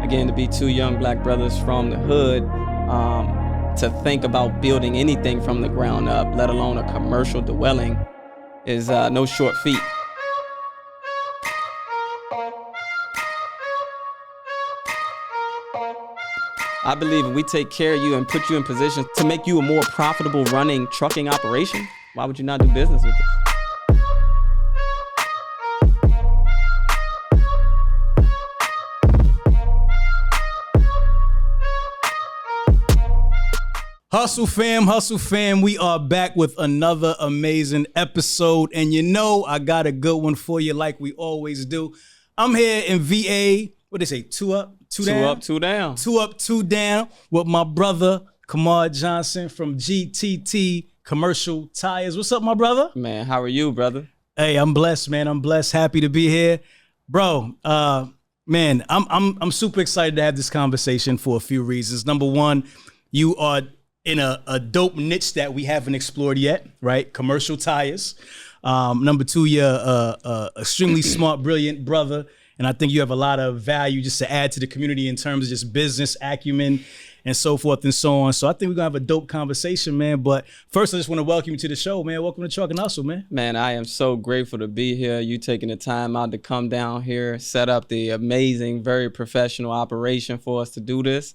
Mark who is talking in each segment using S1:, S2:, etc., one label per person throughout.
S1: again, to be two young black brothers from the hood, to think about building anything from the ground up, let alone a commercial dwelling, is no short feat. I believe if we take care of you and put you in position to make you a more profitable running trucking operation, why would you not do business with us?
S2: Hustle fam, we are back with another amazing episode. And you know, I got a good one for you like we always do. I'm here in VA, what they say, two up, two down?
S1: Two up, two down.
S2: Two up, two down with my brother, Kamar Johnson from GTT Commercial Tires. What's up, my brother?
S1: Man, how are you, brother?
S2: Hey, I'm blessed, man. I'm blessed. Happy to be here. Bro, man, I'm super excited to have this conversation for a few reasons. Number one, you are in a dope niche that we haven't explored yet, right? Commercial tires. Number two, you're a extremely smart, brilliant brother. And I think you have a lot of value just to add to the community in terms of just business acumen and so forth and so on. So I think we're gonna have a dope conversation, man. But first, I just want to welcome you to the show, man. Welcome to Truck and Hustle, man.
S1: Man, I am so grateful to be here. You taking the time out to come down here, set up the amazing, very professional operation for us to do this.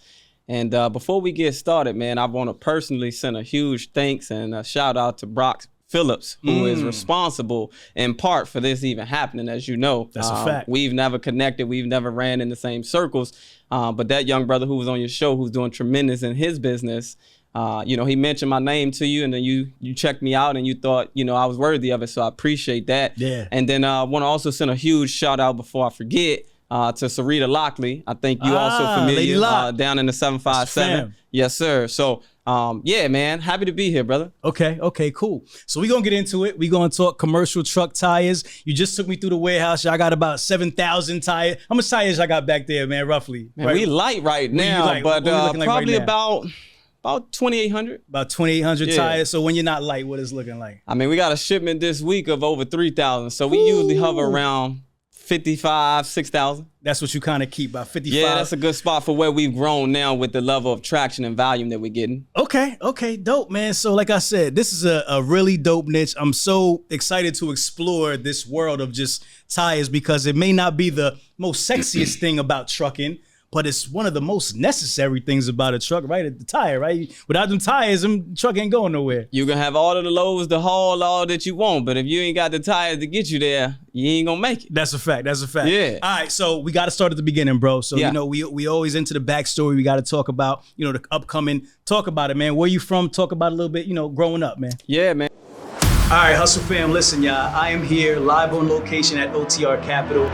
S1: And before we get started, man, I want to personally send a huge thanks and a shout out to Brock Phillips, who is responsible in part for this even happening, as you know.
S2: That's a fact.
S1: We've never connected. We've never ran in the same circles. But that young brother who was on your show, who's doing tremendous in his business, he mentioned my name to you, and then you checked me out and you thought, I was worthy of it. So I appreciate that.
S2: Yeah.
S1: And then I want to also send a huge shout out before I forget to Sarita Lockley. I think you also familiar down in the 757. Yes, sir. So yeah, man, happy to be here, brother.
S2: Okay, cool. So we're gonna get into it. We're gonna talk commercial truck tires. You just took me through the warehouse. Y'all got about 7,000 tires. How much tires y'all got back there, man, roughly?
S1: Man, right? We light right now, but probably like about 2,800.
S2: About 2,800 tires. So when you're not light, what is it looking like?
S1: I mean, we got a shipment this week of over 3,000. So we usually hover around 55, 6,000.
S2: That's what you kind of keep, about 55.
S1: Yeah, that's a good spot for where we've grown now with the level of traction and volume that we're getting.
S2: Okay, dope, man. So like I said, this is a really dope niche. I'm so excited to explore this world of just tires because it may not be the most sexiest thing about trucking, but it's one of the most necessary things about a truck, right? The tire, right? Without them tires, them truck ain't going nowhere.
S1: You can have all of the loads to haul all that you want, but if you ain't got the tires to get you there, you ain't gonna make it.
S2: That's a fact.
S1: Yeah.
S2: All right, so we got to start at the beginning, bro. So, we always into the backstory. We got to talk about, the upcoming. Talk about it, man. Where you from? Talk about it a little bit, growing up, man.
S1: Yeah, man.
S2: All right, Hustle fam, listen, y'all. I am here live on location at OTR Capital.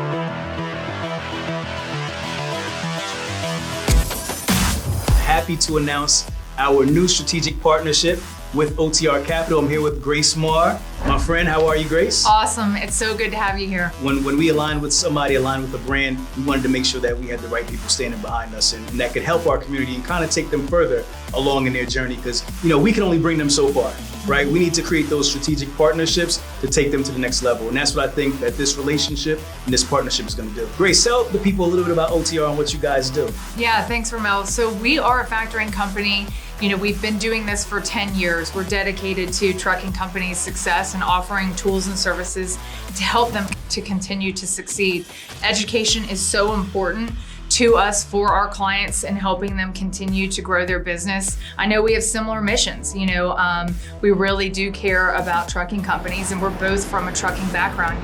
S2: Happy to announce our new strategic partnership with OTR Capital. I'm here with Grace Marr. My friend, how are you, Grace?
S3: Awesome. It's so good to have you here.
S2: When we align with somebody, align with a brand, we wanted to make sure that we had the right people standing behind us and that could help our community and kind of take them further along in their journey because, we can only bring them so far, right? We need to create those strategic partnerships to take them to the next level. And that's what I think that this relationship and this partnership is going to do. Grace, tell the people a little bit about OTR and what you guys do.
S3: Yeah, thanks, Ramel. So we are a factoring company. We've been doing this for 10 years. We're dedicated to trucking companies' success and offering tools and services to help them to continue to succeed. Education is so important to us for our clients and helping them continue to grow their business. I know we have similar missions. We really do care about trucking companies and we're both from a trucking background.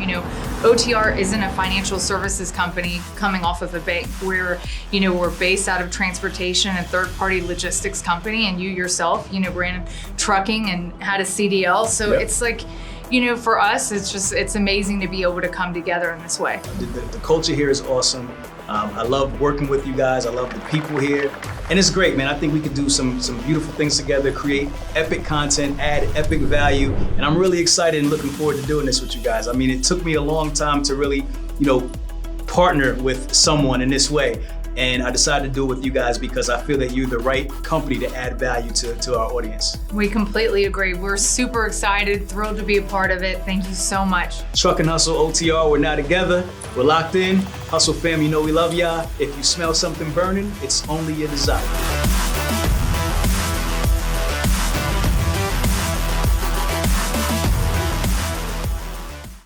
S3: OTR isn't a financial services company coming off of a bank. We're based out of transportation and third-party logistics company, and you yourself, ran trucking and had a CDL. So It's like, for us, it's amazing to be able to come together in this way.
S2: The culture here is awesome. I love working with you guys. I love the people here. And it's great, man. I think we could do some beautiful things together, create epic content, add epic value. And I'm really excited and looking forward to doing this with you guys. I mean, it took me a long time to really, partner with someone in this way. And I decided to do it with you guys because I feel that you're the right company to add value to our audience.
S3: We completely agree. We're super excited, thrilled to be a part of it. Thank you so much.
S2: Truck and Hustle OTR, we're now together. We're locked in. Hustle fam, you know we love y'all. If you smell something burning, it's only your desire.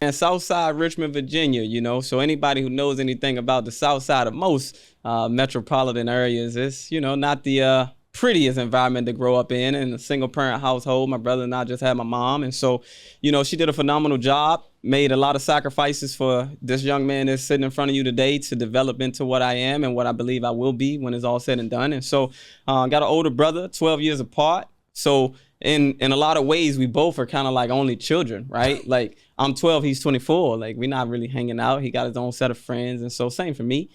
S1: And Southside Richmond, Virginia, you know, so anybody who knows anything about the South Side of most metropolitan areas, it's, you know, not the prettiest environment to grow up in a single parent household. My brother and I just had my mom. And so, you know, she did a phenomenal job, made a lot of sacrifices for this young man that's sitting in front of you today to develop into what I am and what I believe I will be when it's all said and done. And so got an older brother, 12 years apart. So in a lot of ways, we both are kind of like only children, right? Like I'm 12, he's 24. Like we're not really hanging out. He got his own set of friends. And so same for me.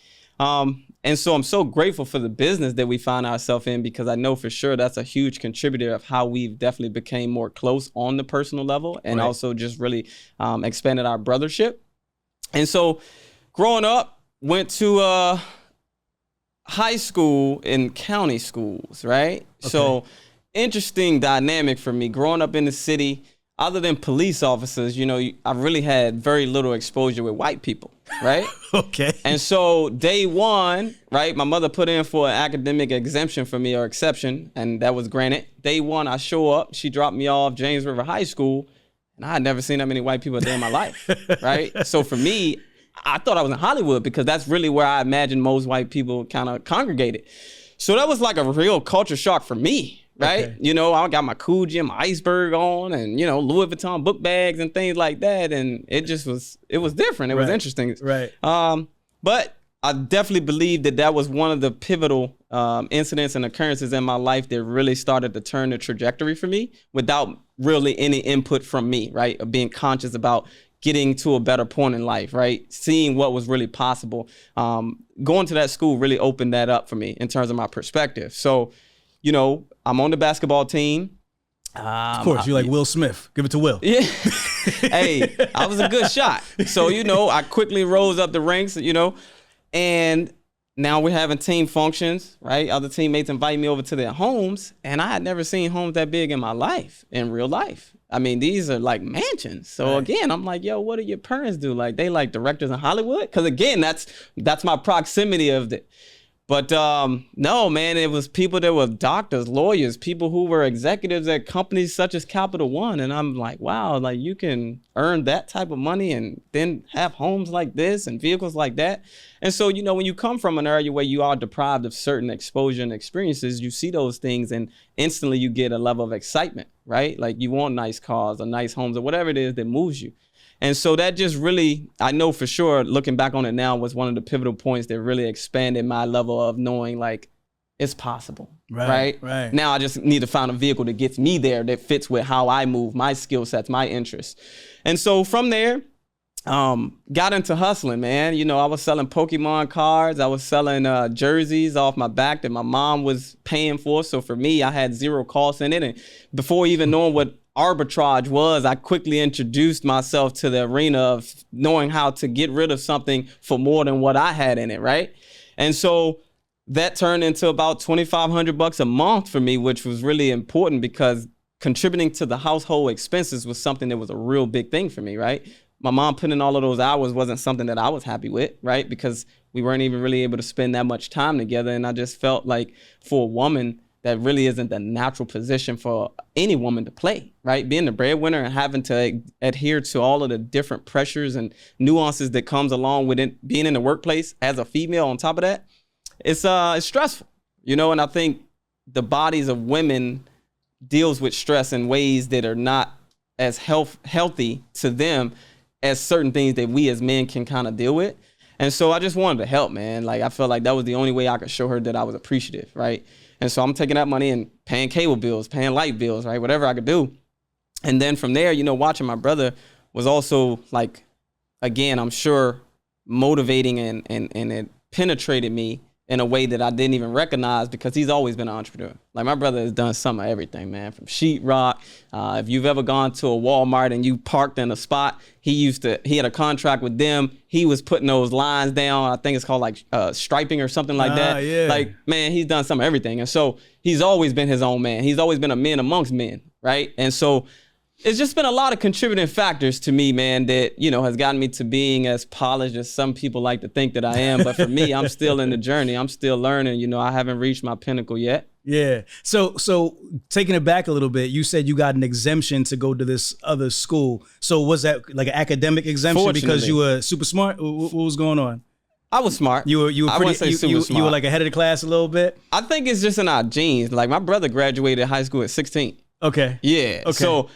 S1: And so I'm so grateful for the business that we find ourselves in, because I know for sure that's a huge contributor of how we've definitely became more close on the personal level and also just really expanded our brothership. And so growing up, went to high school and county schools, right? Okay. So interesting dynamic for me growing up in the city. Other than police officers, you know, I really had very little exposure with white people, right?
S2: Okay.
S1: And so day one, right, my mother put in for an academic exemption for me, or exception, and that was granted. Day one, I show up, she dropped me off James River High School, and I had never seen that many white people a day in my life, right? So for me, I thought I was in Hollywood because that's really where I imagined most white people kind of congregated. So that was like a real culture shock for me. Right. Okay. You know, I got my Coogee and my iceberg on and, you know, Louis Vuitton book bags and things like that. And it just was, it was different. It was interesting.
S2: Right.
S1: But I definitely believe that was one of the pivotal incidents and occurrences in my life that really started to turn the trajectory for me without really any input from me, right? Of being conscious about getting to a better point in life, right? Seeing what was really possible. Going to that school really opened that up for me in terms of my perspective. So, you know, I'm on the basketball team.
S2: Of course, you're like Will Smith. Give it to Will.
S1: Yeah. Hey, I was a good shot. So, you know, I quickly rose up the ranks, you know, and now we're having team functions, right? Other teammates invite me over to their homes, and I had never seen homes that big in my life, in real life. I mean, these are like mansions. So again, I'm like, yo, what do your parents do? Like, they like directors in Hollywood? Because again, that's my proximity of it. But no, man, it was people that were doctors, lawyers, people who were executives at companies such as Capital One. And I'm like, wow, like you can earn that type of money and then have homes like this and vehicles like that. And so, you know, when you come from an area where you are deprived of certain exposure and experiences, you see those things and instantly you get a level of excitement, right? Like you want nice cars or nice homes or whatever it is that moves you. And so that just really, I know for sure, looking back on it now, was one of the pivotal points that really expanded my level of knowing like it's possible, right? Now I just need to find a vehicle that gets me there that fits with how I move, my skill sets, my interests. And so from there, got into hustling, man. You know, I was selling Pokemon cards. I was selling jerseys off my back that my mom was paying for. So for me, I had zero costs in it. And before even knowing what arbitrage was, I quickly introduced myself to the arena of knowing how to get rid of something for more than what I had in it, right? And so that turned into about $2,500 a month for me, which was really important because contributing to the household expenses was something that was a real big thing for me, right? My mom putting in all of those hours wasn't something that I was happy with, right? Because we weren't even really able to spend that much time together. And I just felt like for a woman, that really isn't the natural position for any woman to play, right? Being the breadwinner and having to adhere to all of the different pressures and nuances that comes along with it, being in the workplace as a female on top of that, it's stressful, you know? And I think the bodies of women deals with stress in ways that are not as healthy to them as certain things that we as men can kind of deal with. And so I just wanted to help, man. Like, I felt like that was the only way I could show her that I was appreciative, right? And so I'm taking that money and paying cable bills, paying light bills, right? Whatever I could do. And then from there, you know, watching my brother was also like, again, I'm sure motivating and it penetrated me in a way that I didn't even recognize because he's always been an entrepreneur. Like my brother has done some of everything, man, from sheetrock. If you've ever gone to a Walmart and you parked in a spot, he had a contract with them. He was putting those lines down. I think it's called like striping or something like that.
S2: Yeah.
S1: Like, man, he's done some of everything. And so he's always been his own man. He's always been a man amongst men, right? And so It's just been a lot of contributing factors to me, man, that, has gotten me to being as polished as some people like to think that I am. But for me, I'm still in the journey. I'm still learning. I haven't reached my pinnacle yet.
S2: Yeah. So taking it back a little bit, you said you got an exemption to go to this other school. So was that like an academic exemption because you were super smart? What was going on?
S1: I was smart.
S2: You were
S1: I wouldn't say super smart.
S2: You were like ahead of the class a little bit?
S1: I think it's just in our genes. Like my brother graduated high school at 16.
S2: Okay.
S1: Yeah. Okay. So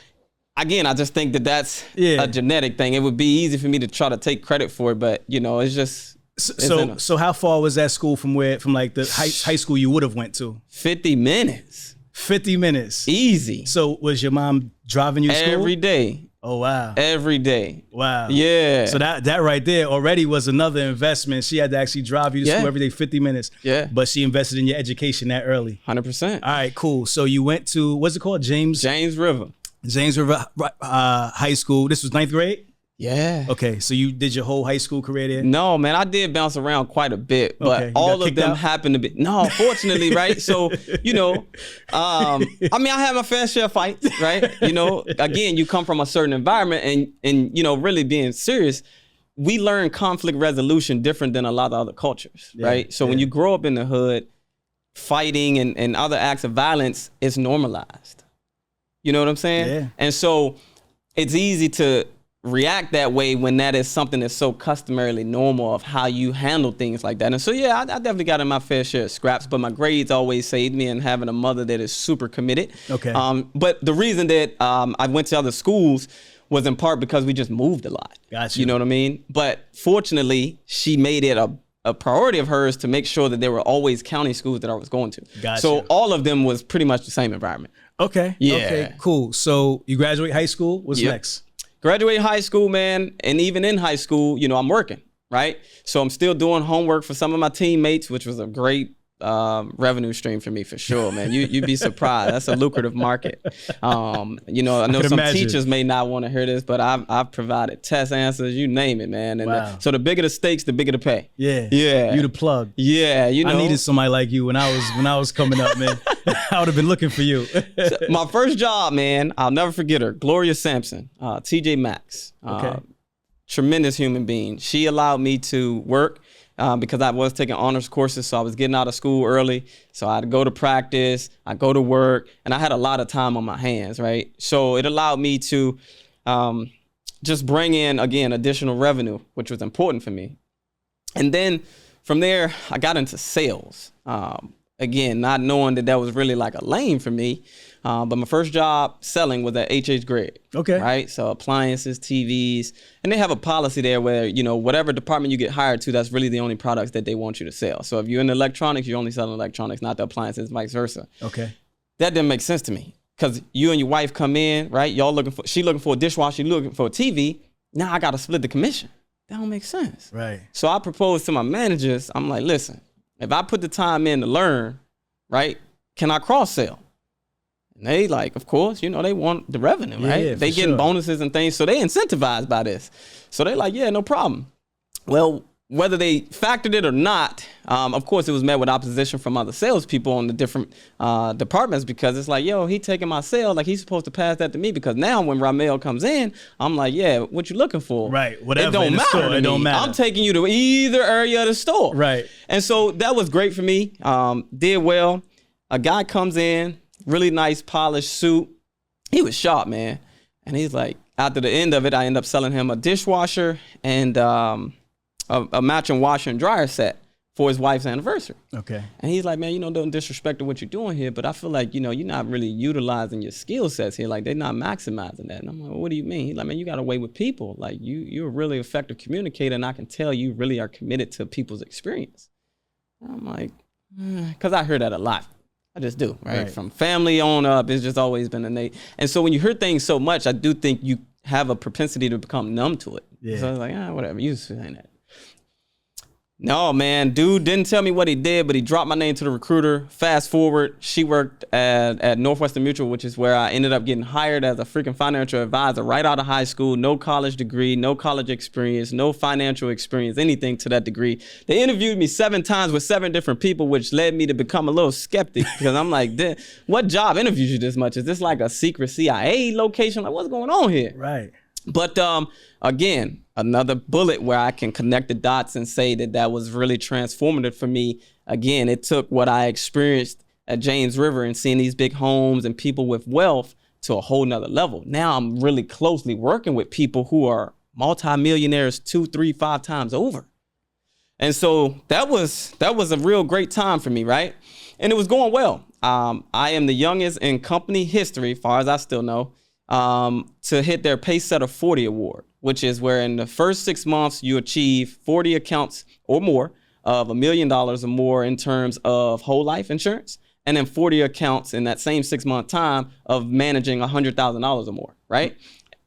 S1: again, I just think that that's a genetic thing. It would be easy for me to try to take credit for it, but it's just.
S2: So how far was that school from like the high school you would have went to?
S1: 50 minutes.
S2: 50 minutes.
S1: Easy.
S2: So was your mom driving you to school?
S1: Every day.
S2: Oh, wow.
S1: Every day.
S2: Wow.
S1: Yeah.
S2: So that right there already was another investment. She had to actually drive you to school every day, 50 minutes.
S1: Yeah.
S2: But she invested in your education that early.
S1: 100%.
S2: All right, cool. So you went to, what's it called? James River High School. This was 9th grade?
S1: Yeah.
S2: Okay, so you did your whole high school career there?
S1: No, man, I did bounce around quite a bit, but all of them happened to be, fortunately, right? So, I had my fair share of fights, right? Again, you come from a certain environment and really being serious, we learn conflict resolution different than a lot of other cultures, right? So when you grow up in the hood, fighting and other acts of violence is normalized. You know what I'm saying?
S2: Yeah.
S1: And so it's easy to react that way when that is something that's so customarily normal of how you handle things like that. And so, I definitely got in my fair share of scraps, but my grades always saved me, and having a mother that is super committed.
S2: Okay.
S1: But the reason that I went to other schools was in part because we just moved a lot.
S2: Gotcha.
S1: You know what I mean? But fortunately, she made it a priority of hers to make sure that there were always county schools that I was going to.
S2: Gotcha.
S1: So all of them was pretty much the same environment.
S2: Okay.
S1: Yeah.
S2: Okay, cool. So you graduate high school. What's next?
S1: Graduate high school, man, and even in high school, I'm working, right? So I'm still doing homework for some of my teammates, which was a great revenue stream for me for sure, man. You'd be surprised. That's a lucrative market. I know some teachers may not want to hear this, but I've provided test answers, you name it, man. And so the bigger the stakes, the bigger the pay.
S2: Yeah.
S1: Yeah.
S2: You the plug.
S1: Yeah.
S2: I needed somebody like you when I was coming up, man. I would have been looking for you.
S1: So my first job, man, I'll never forget her. Gloria Sampson, TJ Maxx.
S2: Okay.
S1: Tremendous human being. She allowed me to work because I was taking honors courses, so I was getting out of school early. So I'd go to practice, I'd go to work, and I had a lot of time on my hands, right? So it allowed me to just bring in, again, additional revenue, which was important for me. And then from there, I got into sales. Again, not knowing that was really like a lane for me. But my first job selling was at H.H. Gregg.
S2: Okay.
S1: Right? So appliances, TVs, and they have a policy there where, whatever department you get hired to, that's really the only products that they want you to sell. So if you're in electronics, you're only selling electronics, not the appliances, vice versa.
S2: Okay.
S1: That didn't make sense to me because you and your wife come in, right? She looking for a dishwasher, you looking for a TV. Now I got to split the commission. That don't make sense.
S2: Right.
S1: So I proposed to my managers, I'm like, listen, if I put the time in to learn, right, can I cross sell? And they of course, they want the revenue, right?
S2: Yeah,
S1: they getting bonuses and things, so they incentivized by this. So they yeah, no problem. Well, whether they factored it or not, of course, it was met with opposition from other salespeople on the different departments because it's yo, he taking my sale, he's supposed to pass that to me because now when Ramel comes in, I'm yeah, what you looking for?
S2: Right, whatever.
S1: It don't matter to me. It don't matter. I'm taking you to either area of the store.
S2: Right. And
S1: so that was great for me. Did well. A guy comes in, really nice polished suit. He was sharp, man. And he's after the end of it, I end up selling him a dishwasher and a matching washer and dryer set for his wife's anniversary.
S2: Okay.
S1: And he's man, don't disrespect what you're doing here, but I feel you're not really utilizing your skill sets here. They're not maximizing that. And I'm well, what do you mean? He's man, you got a way with people. You're a really effective communicator, and I can tell you really are committed to people's experience. And I'm because I hear that a lot. I just do, right? From family on up, it's just always been innate. And so when you hear things so much, I do think you have a propensity to become numb to it.
S2: Yeah.
S1: So I was whatever, you saying that. No, man, dude didn't tell me what he did, but he dropped my name to the recruiter. Fast forward, she worked at Northwestern Mutual, which is where I ended up getting hired as a freaking financial advisor right out of high school. No college degree, no college experience, no financial experience, anything to that degree. They interviewed me 7 times with 7 different people, which led me to become a little skeptic because I'm like, what job interviews you this much? Is this like a secret CIA location? Like, what's going on here?
S2: Right.
S1: But again, another bullet where I can connect the dots and say that was really transformative for me. Again, it took what I experienced at James River and seeing these big homes and people with wealth to a whole nother level. Now I'm really closely working with people who are multimillionaires 2, 3, 5 times over. And so that was a real great time for me, right? And it was going well. I am the youngest in company history, far as I still know, to hit their Pacesetter 40 award, which is where in the first 6 months you achieve 40 accounts or more of $1 million or more in terms of whole life insurance, and then 40 accounts in that same 6-month time of managing $100,000 or more, right?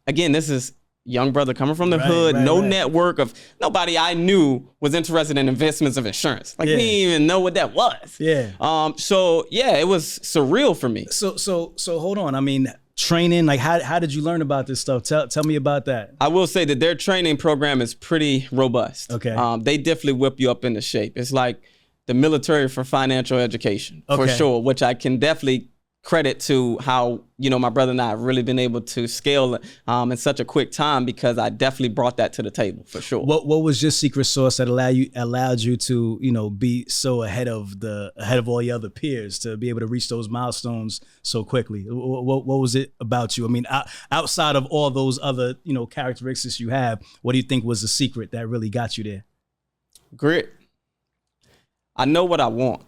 S1: Again, this is young brother coming from the hood, no network of nobody I knew was interested in investments of insurance. Like, we didn't even know what that was.
S2: Yeah.
S1: So yeah, it was surreal for me.
S2: So hold on. I mean, training, like how did you learn about this stuff? Tell me about that.
S1: I will say that their training program is pretty robust.
S2: Okay.
S1: They definitely whip you up into shape. It's like the military for financial education, for sure, which I can definitely credit to how, my brother and I have really been able to scale in such a quick time, because I definitely brought that to the table, for sure.
S2: What was your secret sauce that allowed you to, be so ahead of all your other peers, to be able to reach those milestones so quickly? What was it about you? I mean, outside of all those other, characteristics you have, what do you think was the secret that really got you there?
S1: Grit. I know what I want.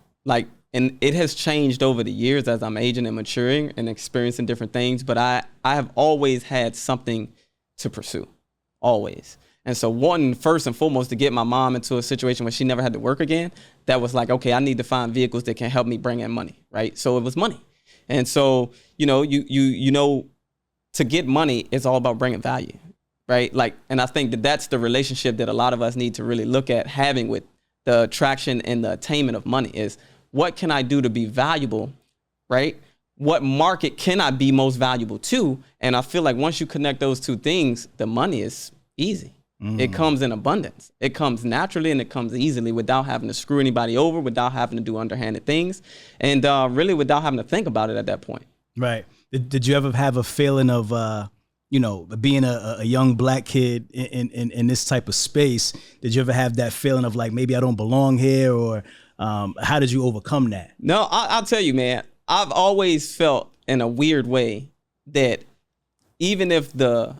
S1: And it has changed over the years as I'm aging and maturing and experiencing different things. But I have always had something to pursue, always. And so first and foremost, to get my mom into a situation where she never had to work again, that was like, okay, I need to find vehicles that can help me bring in money, right? So it was money. And so, to get money, it's all about bringing value, right? And I think that's the relationship that a lot of us need to really look at having with the attraction and the attainment of money is, what can I do to be valuable, right? What market can I be most valuable to? And I feel like once you connect those two things, the money is easy. It comes in abundance. It comes naturally and it comes easily without having to screw anybody over, without having to do underhanded things, and really without having to think about it at that point.
S2: Right. Did you ever have a feeling of, being a young black kid in this type of space? Did you ever have that feeling of like, maybe I don't belong here, or how did you overcome that?
S1: No, I'll tell you, man, I've always felt in a weird way that even if the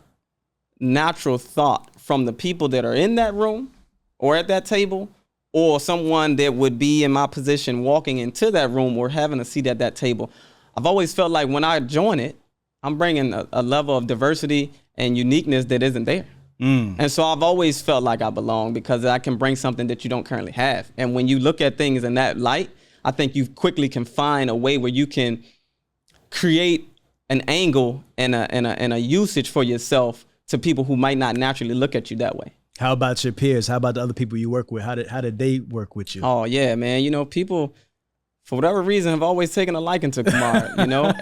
S1: natural thought from the people that are in that room or at that table, or someone that would be in my position walking into that room or having a seat at that table, I've always felt like when I join it, I'm bringing a level of diversity and uniqueness that isn't there. And so I've always felt like I belong because I can bring something that you don't currently have. And when you look at things in that light, I think you quickly can find a way where you can create an angle and a usage for yourself to people who might not naturally look at you that way.
S2: How about your peers? How about the other people you work with? How did they work with you?
S1: Oh yeah, man. People, for whatever reason, have always taken a liking to Kamar,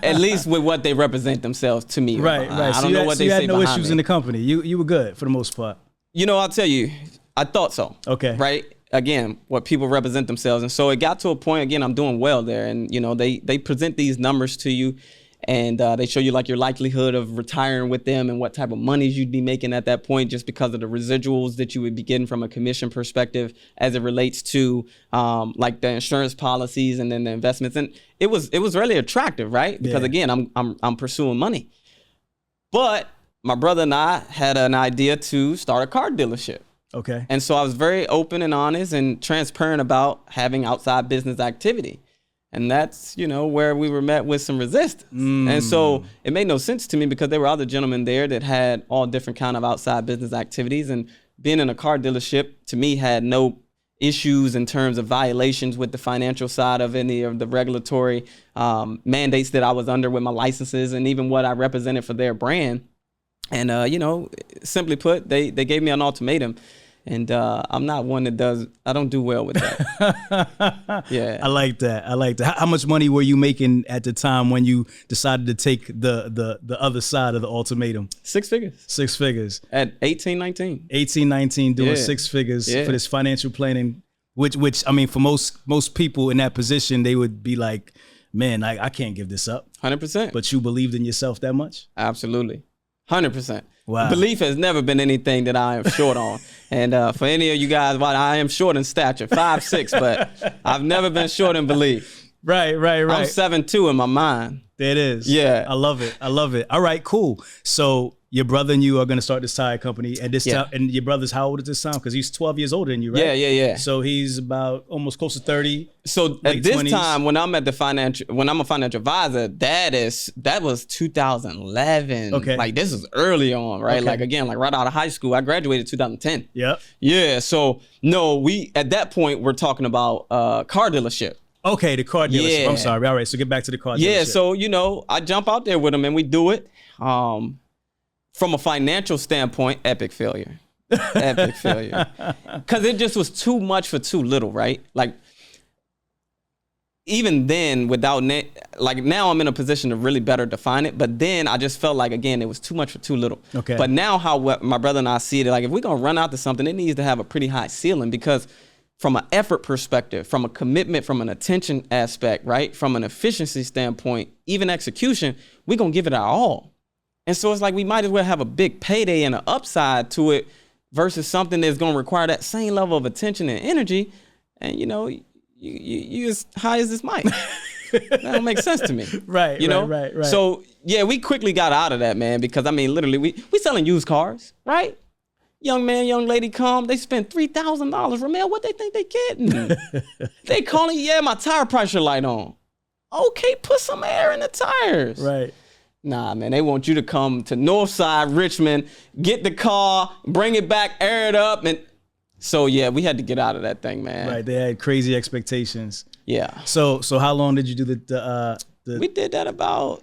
S1: at least with what they represent themselves to me.
S2: Right.
S1: I don't know what they say
S2: you had no
S1: behind
S2: issues
S1: me.
S2: in the company. You were good for the most part.
S1: I'll tell you, I thought so.
S2: Okay.
S1: Right. Again, what people represent themselves. And so it got to a point, again, I'm doing well there. And, they present these numbers to you, and they show you like your likelihood of retiring with them and what type of monies you'd be making at that point, just because of the residuals that you would be getting from a commission perspective as it relates to like the insurance policies and then the investments. And it was really attractive, right? Because again, I'm pursuing money. But my brother and I had an idea to start a car dealership.
S2: Okay.
S1: And so I was very open and honest and transparent about having outside business activity. And that's, where we were met with some resistance. And so it made no sense to me because there were other gentlemen there that had all different kind of outside business activities. And being in a car dealership, to me, had no issues in terms of violations with the financial side of any of the regulatory mandates that I was under with my licenses and even what I represented for their brand. And, simply put, they gave me an ultimatum. And I'm not one that I don't do well with that. Yeah.
S2: I like that. I like that. How much money were you making at the time when you decided to take the other side of the ultimatum?
S1: 6 figures.
S2: 6 figures.
S1: At 18, 19.
S2: 18, 19, doing
S1: Yeah.
S2: 6 figures
S1: Yeah.
S2: for this financial planning, which I mean, for most people in that position, they would be like, man, I can't give this up.
S1: 100%.
S2: But you believed in yourself that much?
S1: Absolutely. 100%.
S2: Wow.
S1: Belief has never been anything that I am short on. And for any of you guys, well, I am short in stature, 5'6", but I've never been short in belief.
S2: Right.
S1: I'm 7'2" in my mind.
S2: There it is.
S1: Yeah.
S2: I love it. All right, cool. So your brother and you are going to start this tire company at this time. And your brother's how old at this time? Because he's 12 years older than you, right?
S1: Yeah.
S2: So he's about almost close to 30.
S1: So
S2: late
S1: at this
S2: 20s.
S1: time, when I'm a financial advisor, that was 2011.
S2: Okay.
S1: Like this is early on, right?
S2: Okay.
S1: Like again, like right out of high school. I graduated 2010.
S2: Yep.
S1: Yeah. So no, at that point we're talking about car dealership.
S2: Okay, the car dealership.
S1: Yeah.
S2: I'm sorry. All right, so get back to the car dealership.
S1: Yeah. So I jump out there with him and we do it. From a financial standpoint, epic failure. Epic failure. Because it just was too much for too little, right? Like, even then, like now I'm in a position to really better define it. But then I just felt like, again, it was too much for too little.
S2: Okay.
S1: But now my brother and I see it, like if we're going to run out to something, it needs to have a pretty high ceiling because from an effort perspective, from a commitment, from an attention aspect, right? From an efficiency standpoint, even execution, we're going to give it our all. And so it's like we might as well have a big payday and an upside to it versus something that's going to require that same level of attention and energy. And, you as high as this mic. That don't make sense to me.
S2: Right,
S1: you know?
S2: right.
S1: So, yeah, we quickly got out of that, man, because, I mean, literally, we selling used cars, right? Young man, young lady come, they spend $3,000. Ramel, what they think they getting? They calling, my tire pressure light on. Okay, put some air in the tires.
S2: Right.
S1: Nah, man, they want you to come to Northside, Richmond, get the car, bring it back, air it up. And so, yeah, we had to get out of that thing, man.
S2: Right, they had crazy expectations.
S1: Yeah.
S2: So how long did you do the
S1: We did that about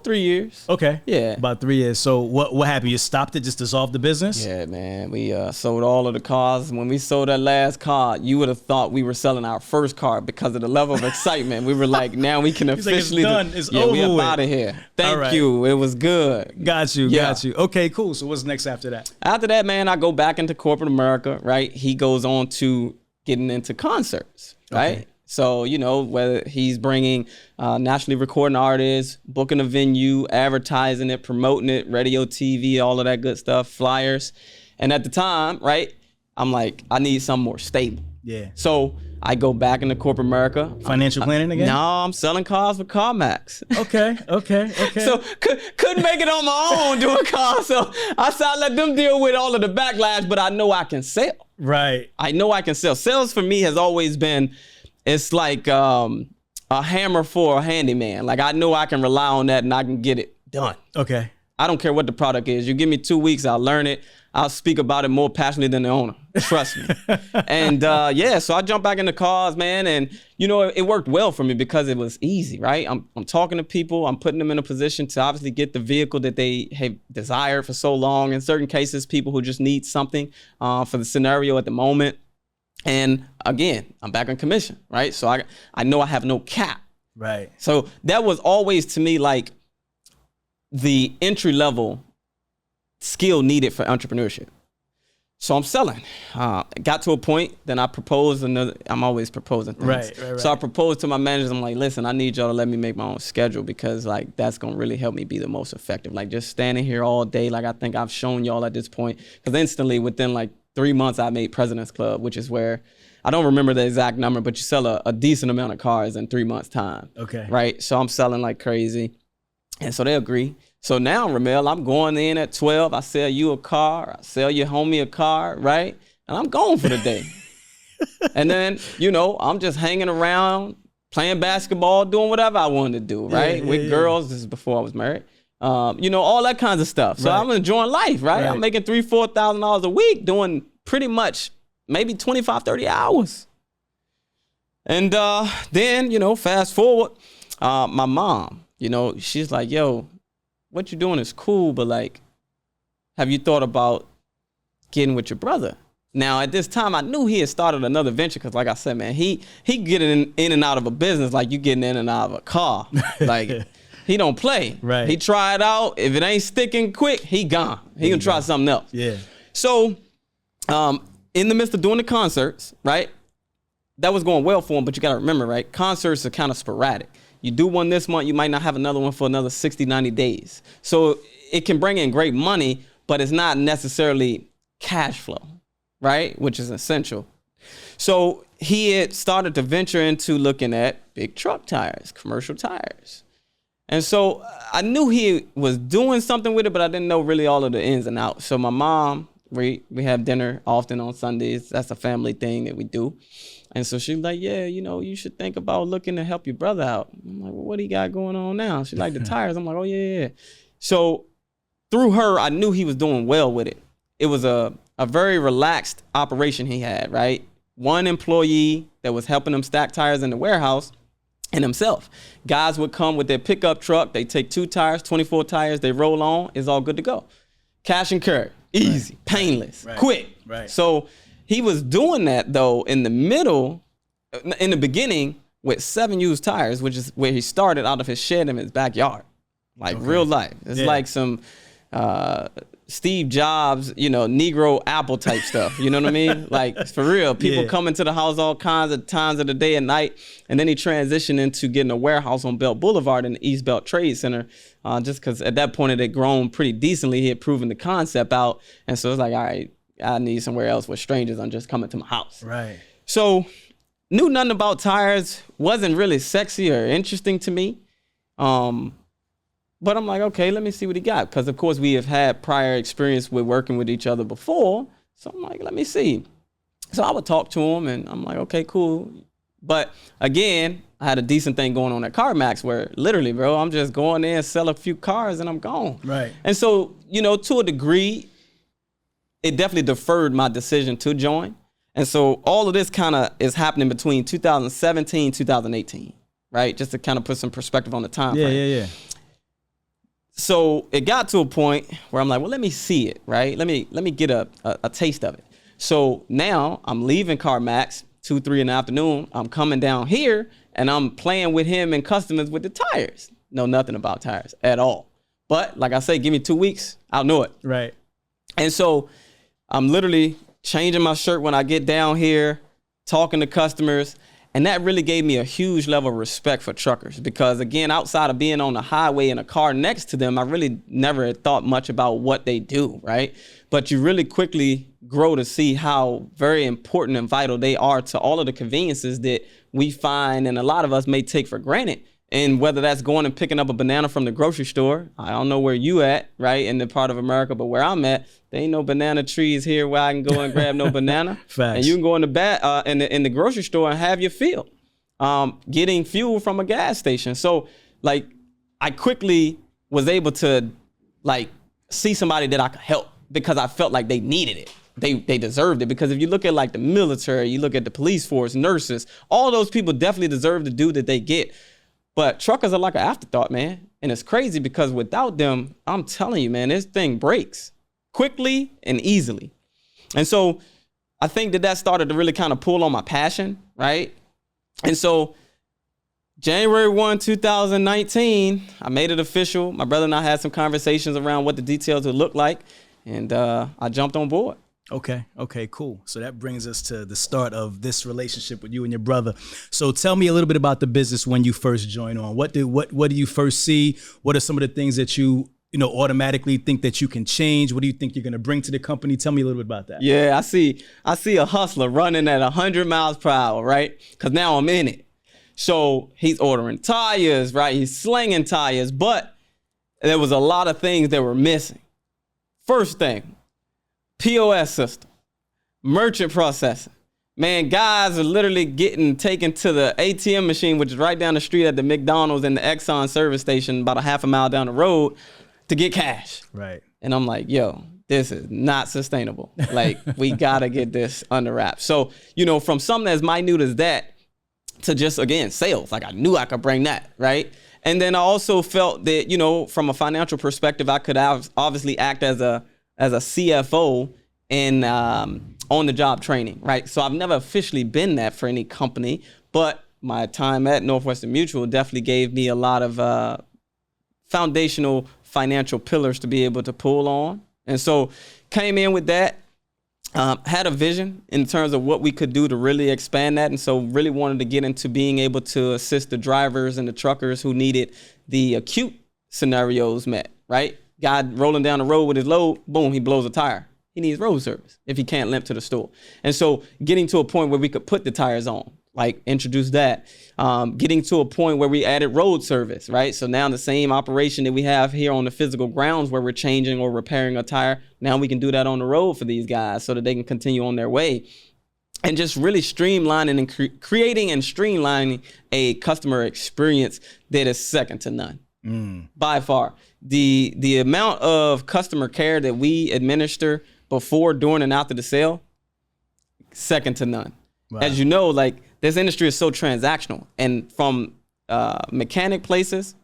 S1: 3 years.
S2: Okay.
S1: Yeah.
S2: About 3 years. So what happened? You stopped it, just dissolved the business?
S1: Yeah, man. We sold all of the cars. When we sold that last car, you would have thought we were selling our first car because of the level of excitement. We were like, now we can officially.
S2: It's done. It's over
S1: we up
S2: with.
S1: out of here.
S2: All
S1: Thank
S2: right.
S1: you. It was good.
S2: Got you.
S1: Yeah.
S2: Okay, cool. So what's next after that?
S1: After that, man, I go back into corporate America, right? He goes on to getting into concerts, right?
S2: Okay.
S1: So, whether he's bringing nationally recording artists, booking a venue, advertising it, promoting it, radio, TV, all of that good stuff, flyers. And at the time, right, I'm like, I need something more stable.
S2: Yeah.
S1: So I go back into corporate America.
S2: Financial planning again?
S1: No, I'm selling cars for CarMax.
S2: Okay.
S1: So couldn't make it on my own doing cars. So I said I let them deal with all of the backlash, but I know I can sell.
S2: Right.
S1: I know I can sell. Sales for me has always been, it's like a hammer for a handyman. Like I know I can rely on that and I can get it done.
S2: Okay.
S1: I don't care what the product is. You give me 2 weeks, I'll learn it. I'll speak about it more passionately than the owner. Trust me. And so I jumped back into cars, man. And, it worked well for me because it was easy, right? I'm talking to people. I'm putting them in a position to obviously get the vehicle that they have desired for so long. In certain cases, people who just need something for the scenario at the moment. And again, I'm back on commission, right? So I know I have no cap.
S2: Right.
S1: So that was always to me like the entry level skill needed for entrepreneurship. So I'm selling. Got to a point, then I proposed I'm always proposing things.
S2: Right.
S1: So I proposed to my managers. I'm like, listen, I need y'all to let me make my own schedule because like that's gonna really help me be the most effective. Like just standing here all day, like I think I've shown y'all at this point. Because instantly within like 3 months, I made President's Club, which is where I don't remember the exact number, but you sell a decent amount of cars in 3 months' time.
S2: Okay.
S1: Right. So I'm selling like crazy. And so they agree. So now, Ramel, I'm going in at 12. I sell you a car. I sell your homie a car, right? And I'm going for the day. And then, I'm just hanging around, playing basketball, doing whatever I wanted to do, right? With girls. This is before I was married. All that kinds of stuff. So I'm enjoying life, right? I'm making $3,000, $4,000 a week doing pretty much maybe 25, 30 hours. And then, fast forward, my mom, she's like, yo, what you're doing is cool, but like, have you thought about getting with your brother. Now, at this time, I knew he had started another venture because, like I said, man, he getting in and out of a business like you getting in and out of a car. Like, he don't play.
S2: Right.
S1: He try it out. If it ain't sticking quick, he gone. He gonna try something else.
S2: Yeah.
S1: So, in the midst of doing the concerts, right, that was going well for him, but you got to remember, right, concerts are kind of sporadic. You do one this month, you might not have another one for another 60, 90 days. So it can bring in great money, but it's not necessarily cash flow, right, which is essential. So he had started to venture into looking at big truck tires, commercial tires. And so I knew he was doing something with it, but I didn't know really all of the ins and outs. So my mom, we have dinner often on Sundays. That's a family thing that we do. And so she was like, yeah, you know, you should think about looking to help your brother out. I'm like, well, what he got going on now? She like the tires. I'm like, oh, yeah. So through her, I knew he was doing well with it. It was a very relaxed operation he had, right? One employee that was helping him stack tires in the warehouse and himself. Guys would come with their pickup truck. They take 2 tires, 24 tires. They roll on. It's all good to go. Cash and carry. Easy, right. Painless, right. Quick.
S2: Right.
S1: So he was doing that, though, in the beginning with 7 used tires, which is where he started out of his shed in his backyard. Like real life. It's like some Steve Jobs, you know, Negro Apple type stuff. You know what I mean? Like, for real. People come into the house all kinds of times of the day and night. And then he transitioned into getting a warehouse on Belt Boulevard in the East Belt Trade Center. Just because at that point it had grown pretty decently. He had proven the concept out. And so it's like, all right, I need somewhere else where strangers aren't just coming to my house.
S2: Right.
S1: So knew nothing about tires. Wasn't really sexy or interesting to me. But I'm like, okay, let me see what he got. Because, of course, we have had prior experience with working with each other before. So I'm like, let me see. So I would talk to him, and I'm like, okay, cool. But, again, I had a decent thing going on at CarMax where, literally, bro, I'm just going there and sell a few cars, and I'm gone.
S2: Right.
S1: And so, you know, to a degree, it definitely deferred my decision to join. And so all of this kind of is happening between 2017, 2018, right? Just to kind of put some perspective on the time frame.
S2: Yeah.
S1: So it got to a point where I'm like, well, let me see it, right? Let me get a taste of it. So now I'm leaving CarMax 2, 3 in the afternoon. I'm coming down here and I'm playing with him and customers with the tires. Know nothing about tires at all. But like I say, give me 2 weeks, I'll know it.
S2: Right.
S1: And so I'm literally changing my shirt when I get down here, talking to customers. And that really gave me a huge level of respect for truckers because, again, outside of being on the highway in a car next to them, I really never had thought much about what they do, right? But you really quickly grow to see how very important and vital they are to all of the conveniences that we find and a lot of us may take for granted. And whether that's going and picking up a banana from the grocery store, I don't know where you at, right, in the part of America, but where I'm at, there ain't no banana trees here where I can go and grab no banana.
S2: Facts.
S1: And you can go in the grocery store and have your fill, getting fuel from a gas station. So, like, I quickly was able to, like, see somebody that I could help because I felt like they needed it. They deserved it because if you look at like the military, you look at the police force, nurses, all those people definitely deserve the due that they get. But truckers are like an afterthought, man. And it's crazy because without them, I'm telling you, man, this thing breaks quickly and easily. And so I think that started to really kind of pull on my passion, right? And so January 1, 2019, I made it official. My brother and I had some conversations around what the details would look like. And I jumped on board.
S2: Okay, cool. So that brings us to the start of this relationship with you and your brother. So tell me a little bit about the business when you first joined on. What do you first see? What are some of the things that you automatically think that you can change? What do you think you're going to bring to the company? Tell me a little bit about that.
S1: Yeah, I see a hustler running at 100 miles per hour, right? Because now I'm in it. So he's ordering tires, right? He's slinging tires, but there was a lot of things that were missing. First thing, POS system, merchant processing. Man, guys are literally getting taken to the ATM machine, which is right down the street at the McDonald's and the Exxon service station, about a half a mile down the road, to get cash.
S2: Right.
S1: And I'm like, yo, this is not sustainable. Like, we gotta get this under wraps. So, from something as minute as that to just, again, sales. Like, I knew I could bring that, right? And then I also felt that, from a financial perspective, I could obviously act as a CFO in on-the-job training, right? So I've never officially been that for any company, but my time at Northwestern Mutual definitely gave me a lot of foundational financial pillars to be able to pull on. And so came in with that, had a vision in terms of what we could do to really expand that. And so really wanted to get into being able to assist the drivers and the truckers who needed the acute scenarios met, right? Guy rolling down the road with his load, boom, he blows a tire. He needs road service if he can't limp to the store. And so getting to a point where we could put the tires on, like introduce that. Getting to a point where we added road service, right? So now the same operation that we have here on the physical grounds where we're changing or repairing a tire, now we can do that on the road for these guys so that they can continue on their way. And just really streamlining and creating and streamlining a customer experience that is second to none. By far. The amount of customer care that we administer before, during, and after the sale, second to none. Wow. As you know, like, this industry is so transactional, and from mechanic places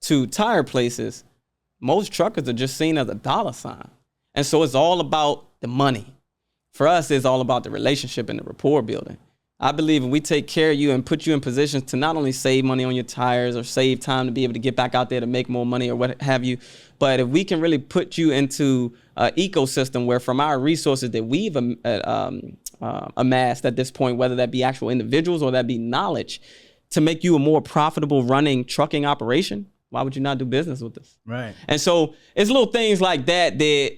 S1: to tire places, most truckers are just seen as a dollar sign. And so it's all about the money. For us, it's all about the relationship and the rapport building. I believe if we take care of you and put you in positions to not only save money on your tires or save time to be able to get back out there to make more money or what have you, but if we can really put you into an ecosystem where from our resources that we've amassed at this point, whether that be actual individuals or that be knowledge, to make you a more profitable running trucking operation, why would you not do business with us?
S2: Right.
S1: And so it's little things like that that,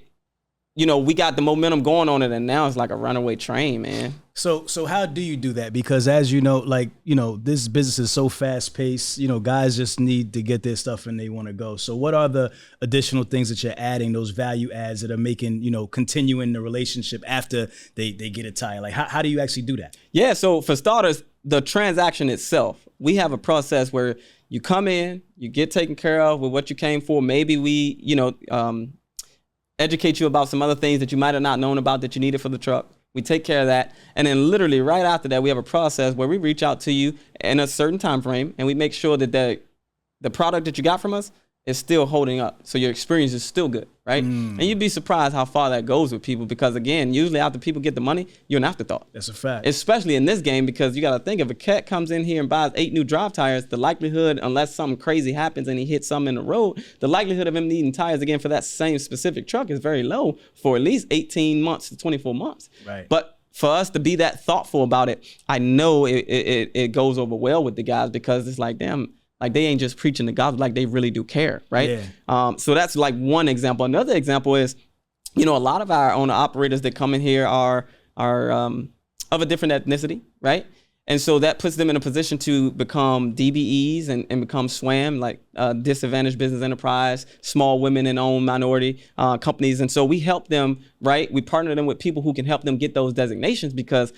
S1: you know, we got the momentum going on it, and now it's like a runaway train, man.
S2: So how do you do that? Because as you know, like, you know, this business is so fast paced, you know, guys just need to get their stuff and they want to go. So what are the additional things that you're adding, those value adds that are making, you know, continuing the relationship after they get a tire? Like, how do you actually do that?
S1: Yeah. So for starters, the transaction itself, we have a process where you come in, you get taken care of with what you came for. Maybe we, you know, educate you about some other things that you might have not known about that you needed for the truck. We take care of that. And then literally right after that, we have a process where we reach out to you in a certain time frame and we make sure that the product that you got from us is still holding up. So your experience is still good, right? And you'd be surprised how far that goes with people because, again, usually after people get the money, you're an afterthought.
S2: That's a fact.
S1: Especially in this game because you got to think if a cat comes in here and buys 8 new drive tires, the likelihood, unless something crazy happens and he hits something in the road, the likelihood of him needing tires again for that same specific truck is very low for at least 18 months to 24 months.
S2: Right.
S1: But for us to be that thoughtful about it, I know it goes over well with the guys because it's like, damn, like they ain't just preaching the gospel, like they really do care, right?
S2: Yeah.
S1: So that's like one example. Another example is, you know, a lot of our owner operators that come in here are of a different ethnicity, right? And so that puts them in a position to become DBEs and become SWAM, like disadvantaged business enterprise, small women and owned minority companies. And so we help them, right? We partner them with people who can help them get those designations because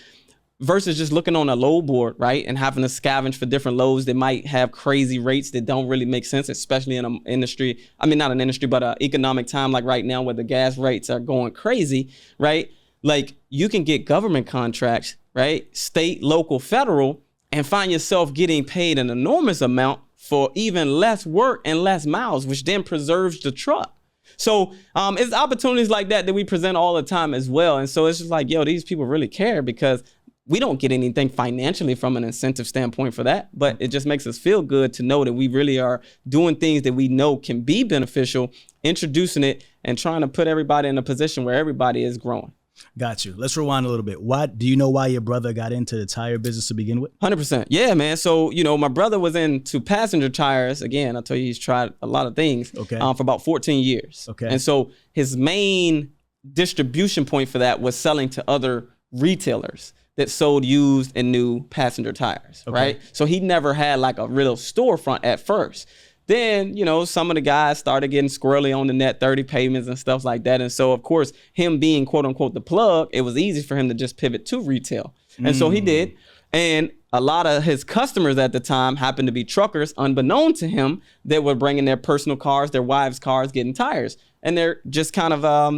S1: versus just looking on a load board, right, and having to scavenge for different loads that might have crazy rates that don't really make sense, especially in an industry, I mean, not an industry, but an economic time like right now where the gas rates are going crazy, right? Like you can get government contracts, right, state, local, federal, and find yourself getting paid an enormous amount for even less work and less miles, which then preserves the truck. So it's opportunities like that that we present all the time as well. And so it's just like, yo, these people really care because we don't get anything financially from an incentive standpoint for that, but it just makes us feel good to know that we really are doing things that we know can be beneficial, introducing it and trying to put everybody in a position where everybody is growing.
S2: Got you. Let's rewind a little bit. Do you know why your brother got into the tire business to begin with?
S1: 100%. Yeah, man. So, you know, my brother was into passenger tires. Again, I'll tell you, he's tried a lot of things for about 14 years. Okay. And so his main distribution point for that was selling to other retailers that sold used and new passenger tires, right? So he never had like a real storefront at first. Then, you know, some of the guys started getting squirrely on the net 30 payments and stuff like that. And so, of course, him being quote unquote the plug, it was easy for him to just pivot to retail. And so he did. And a lot of his customers at the time happened to be truckers, unbeknown to him, that were bringing their personal cars, their wives' cars, getting tires. And they're just kind of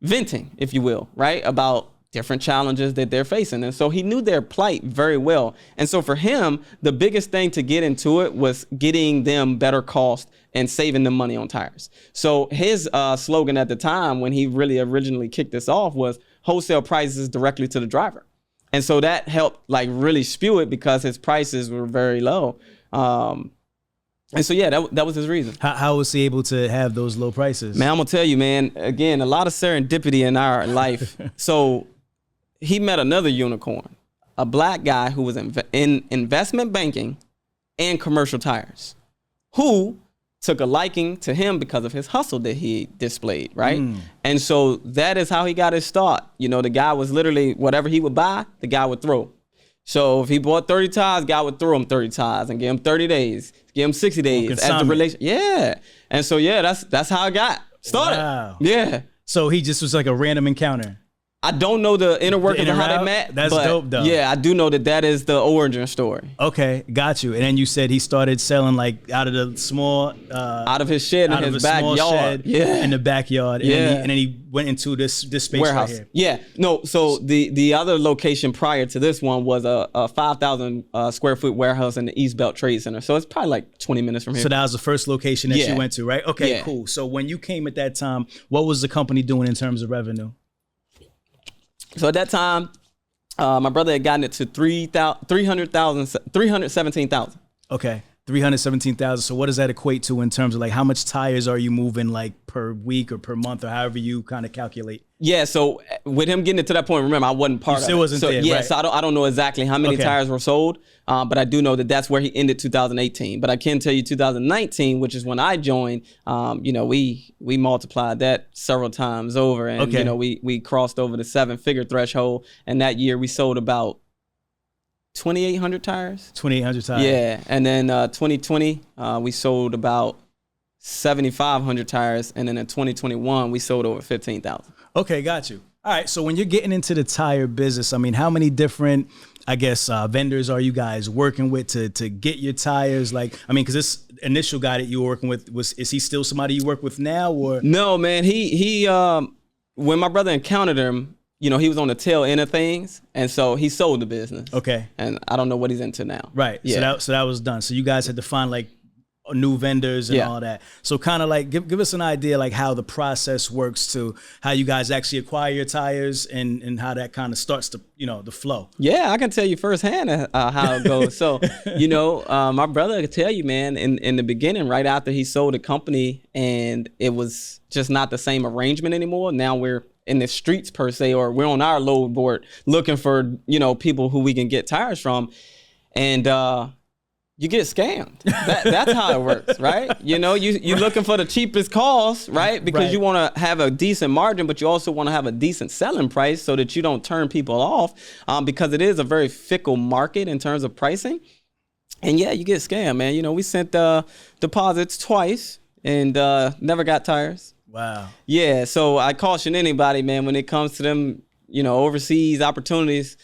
S1: venting, if you will, right? About different challenges that they're facing. And so he knew their plight very well. And so for him, the biggest thing to get into it was getting them better cost and saving them money on tires. So his slogan at the time when he really originally kicked this off was wholesale prices directly to the driver. And so that helped like really spew it because his prices were very low. And so, yeah, that was his reason.
S2: How was he able to have those low prices?
S1: Man, I'm going to tell you, man, again, a lot of serendipity in our life. So he met another unicorn, a black guy who was in investment banking and commercial tires, who took a liking to him because of his hustle that he displayed, right? And so that is how he got his start. You know, the guy was literally, whatever he would buy, the guy would throw. So if he bought 30 tires, guy would throw him 30 tires and give him 30 days, give him 60 days. As the relation, yeah. And so, yeah, that's how it got started. Wow. Yeah.
S2: So he just was like a random encounter.
S1: I don't know the inner workings of how they met.
S2: That's dope, though.
S1: Yeah, I do know that is the origin story.
S2: Okay, got you. And then you said he started selling like out of the small...
S1: out of his shed in his backyard. Yeah.
S2: In the backyard. And,
S1: yeah.
S2: And then he went into this space
S1: warehouse.
S2: Right here.
S1: Yeah. No, so the other location prior to this one was a 5,000 square foot warehouse in the East Belt Trade Center. So it's probably like 20 minutes from here.
S2: So that was the first location that you went to, right? Okay, cool. So when you came at that time, what was the company doing in terms of revenue?
S1: So at that time, my brother had gotten it to 317,000.
S2: Okay, 317,000. So what does that equate to in terms of like how much tires are you moving like per week or per month or however you kind of calculate?
S1: Yeah, so with him getting it to that point, remember I wasn't part of it.
S2: Still wasn't there,
S1: yeah,
S2: right.
S1: So I don't know exactly how many tires were sold, but I do know that that's where he ended 2018. But I can tell you 2019, which is when I joined, you know, we multiplied that several times over, and you know, we crossed over the 7-figure threshold, and that year we sold about 2,800 tires.
S2: 2,800 tires.
S1: Yeah, and then 2020 we sold about 7,500 tires, and then in 2021 we sold over 15,000.
S2: Okay, got you. All right, so when you're getting into the tire business, I mean, how many different, I guess, vendors are you guys working with to get your tires? Like, I mean, because this initial guy that you were working with, is he still somebody you work with now, or?
S1: No, man. He when my brother encountered him, you know, he was on the tail end of things, and so he sold the business.
S2: Okay.
S1: And I don't know what he's into now.
S2: Right. Yeah. So that was done. So you guys had to find like new vendors and all that. So kind of like give us an idea like how the process works to how you guys actually acquire your tires and how that kind of starts to, you know, the flow.
S1: Yeah, I can tell you firsthand how it goes. So, you know, my brother could tell you, man, in the beginning, right after he sold the company and it was just not the same arrangement anymore. Now we're in the streets per se, or we're on our load board looking for, you know, people who we can get tires from. And, you get scammed. That's how it works, right? You know, you're looking for the cheapest cost, right? Because you want to have a decent margin, but you also want to have a decent selling price so that you don't turn people off, because it is a very fickle market in terms of pricing. And yeah, you get scammed, man. You know, we sent deposits twice and never got tires.
S2: Wow.
S1: Yeah, so I caution anybody, man, when it comes to them, you know, overseas opportunities,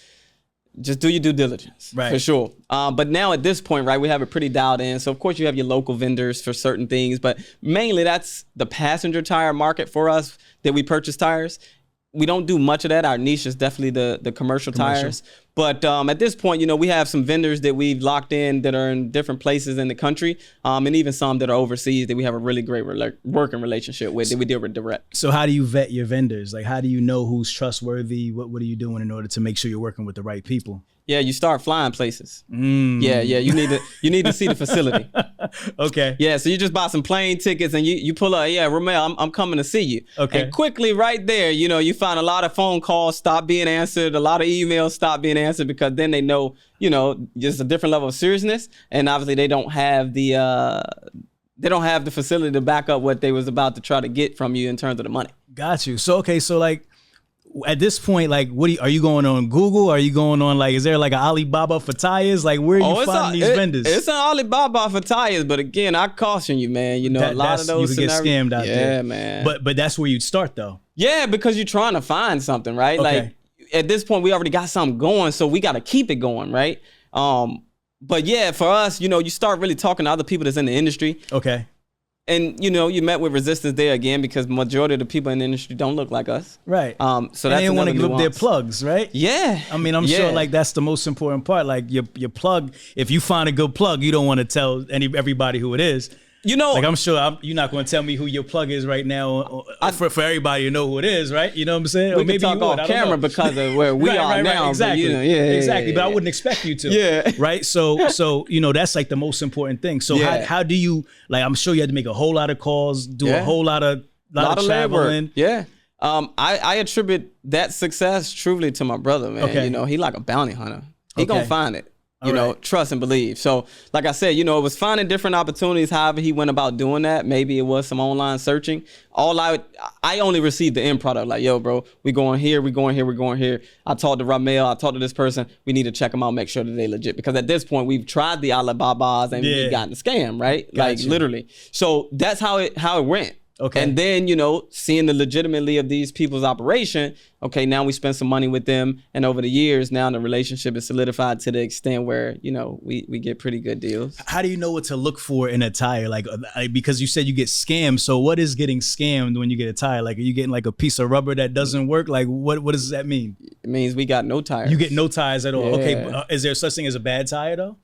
S1: just do your due diligence, for sure. But now at this point, right, we have it pretty dialed in. So of course you have your local vendors for certain things, but mainly that's the passenger tire market for us that we purchase tires. We don't do much of that. Our niche is definitely the commercial tires. But at this point, you know, we have some vendors that we've locked in that are in different places in the country, and even some that are overseas that we have a really great working relationship with that we deal with direct.
S2: So how do you vet your vendors? Like, how do you know who's trustworthy? What are you doing in order to make sure you're working with the right people?
S1: Yeah, you start flying places. Yeah, you need to see the facility.
S2: Okay.
S1: Yeah, so you just buy some plane tickets and you pull up. Yeah, Romel, I'm coming to see you.
S2: Okay.
S1: And quickly right there, you know, you find a lot of phone calls stop being answered, a lot of emails stop being answered, because then they know, you know, just a different level of seriousness, and obviously they don't have the facility to back up what they was about to try to get from you in terms of the money.
S2: Got you. So okay, so like, at this point, like, are you going on Google? Are you going on, like, is there like an Alibaba for tires? Like, where are you finding these vendors?
S1: It's an Alibaba for tires, but again, I caution you, man. You know, a lot of those
S2: you could get scammed out there.
S1: Yeah, man.
S2: But that's where you'd start, though.
S1: Yeah, because you're trying to find something, right?
S2: Okay.
S1: Like, at this point, we already got something going, so we got to keep it going, right? But yeah, for us, you know, you start really talking to other people that's in the industry.
S2: Okay.
S1: And you met with resistance there again because majority of the people in the industry don't look like us.
S2: Right.
S1: So
S2: and
S1: that's
S2: they didn't want
S1: another
S2: to give up their
S1: nuance.
S2: plugs, right?
S1: Yeah.
S2: I mean, I'm sure like that's the most important part. Like your plug, if you find a good plug, you don't want to tell everybody who it is. Like I'm sure you're not going to tell me who your plug is right now for everybody to know who it is, right? You know what I'm saying?
S1: We
S2: or maybe
S1: can talk off camera because of where we are now.
S2: Exactly.
S1: But
S2: exactly. But I wouldn't expect you to.
S1: Yeah.
S2: Right. So that's like the most important thing. So how do you like? I'm sure you had to make a whole lot of calls, do a whole lot of traveling.
S1: Yeah. I attribute that success truly to my brother, man.
S2: Okay.
S1: He like a bounty hunter. He gonna find it. Trust and believe. So, like I said, it was finding different opportunities. However he went about doing that. Maybe it was some online searching. I only received the end product. Like, yo, bro, we going here, we going here, we going here. I talked to Ramel. I talked to this person. We need to check them out, make sure that they legit. Because at this point, we've tried the Alibabas and we've gotten the scam, right?
S2: Gotcha.
S1: Literally. So that's how it went.
S2: Okay.
S1: And then, seeing the legitimacy of these people's operation, okay, now we spend some money with them. And over the years, now the relationship is solidified to the extent where, we get pretty good deals.
S2: How do you know what to look for in a tire? Like, because you said you get scammed. So what is getting scammed when you get a tire? Like, are you getting like a piece of rubber that doesn't work? Like, what does that mean?
S1: It means we got no tires.
S2: You get no tires at all.
S1: Yeah.
S2: Okay. Is there such thing as a bad tire though?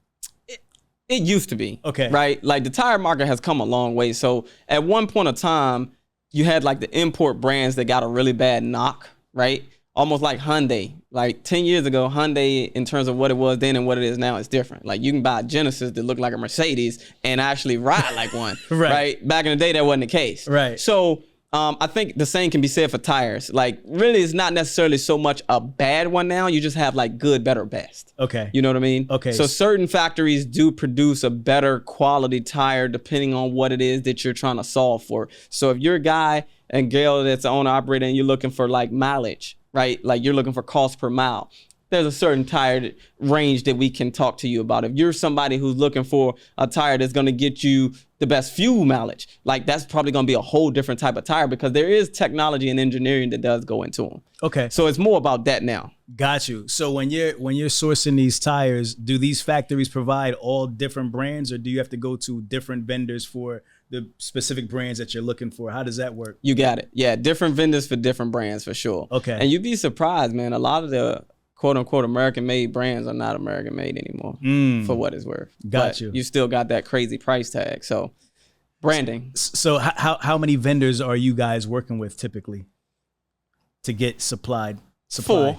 S1: It used to be.
S2: Okay.
S1: Right? Like the tire market has come a long way. So at one point of time, you had like the import brands that got a really bad knock, right? Almost like Hyundai. Like 10 years ago, Hyundai, in terms of what it was then and what it is now, is different. Like you can buy a Genesis that look like a Mercedes and actually ride like one. Right? Back in the day, that wasn't the case.
S2: Right.
S1: So I think the same can be said for tires. Like really, it's not necessarily so much a bad one now. You just have like good, better, best.
S2: Okay.
S1: You know what I mean?
S2: Okay.
S1: So certain factories do produce a better quality tire depending on what it is that you're trying to solve for. So if you're a guy and girl that's an owner operator and you're looking for like mileage, right? Like you're looking for cost per mile. There's a certain tire range that we can talk to you about. If you're somebody who's looking for a tire that's going to get you the best fuel mileage, like that's probably going to be a whole different type of tire because there is technology and engineering that does go into them.
S2: Okay.
S1: So it's more about that now.
S2: Got you. So when you're sourcing these tires, do these factories provide all different brands or do you have to go to different vendors for the specific brands that you're looking for? How does that work?
S1: You got it. Yeah, different vendors for different brands for sure.
S2: Okay.
S1: And you'd be surprised, man. A lot of the quote unquote American-made brands are not American-made anymore for what it's worth.
S2: Got you.
S1: You still got that crazy price tag. So branding.
S2: So how many vendors are you guys working with typically to get supply?
S1: Four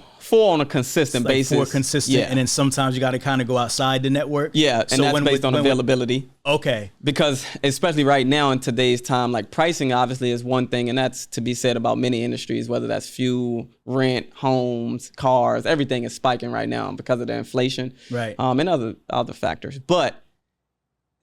S1: on a consistent basis.
S2: 4 consistent, and then sometimes you got to kind of go outside the network.
S1: Yeah, and that's based on availability.
S2: Okay.
S1: Because especially right now in today's time, like pricing obviously is one thing, and that's to be said about many industries, whether that's fuel, rent, homes, cars, everything is spiking right now because of the inflation,
S2: right?
S1: And other factors. But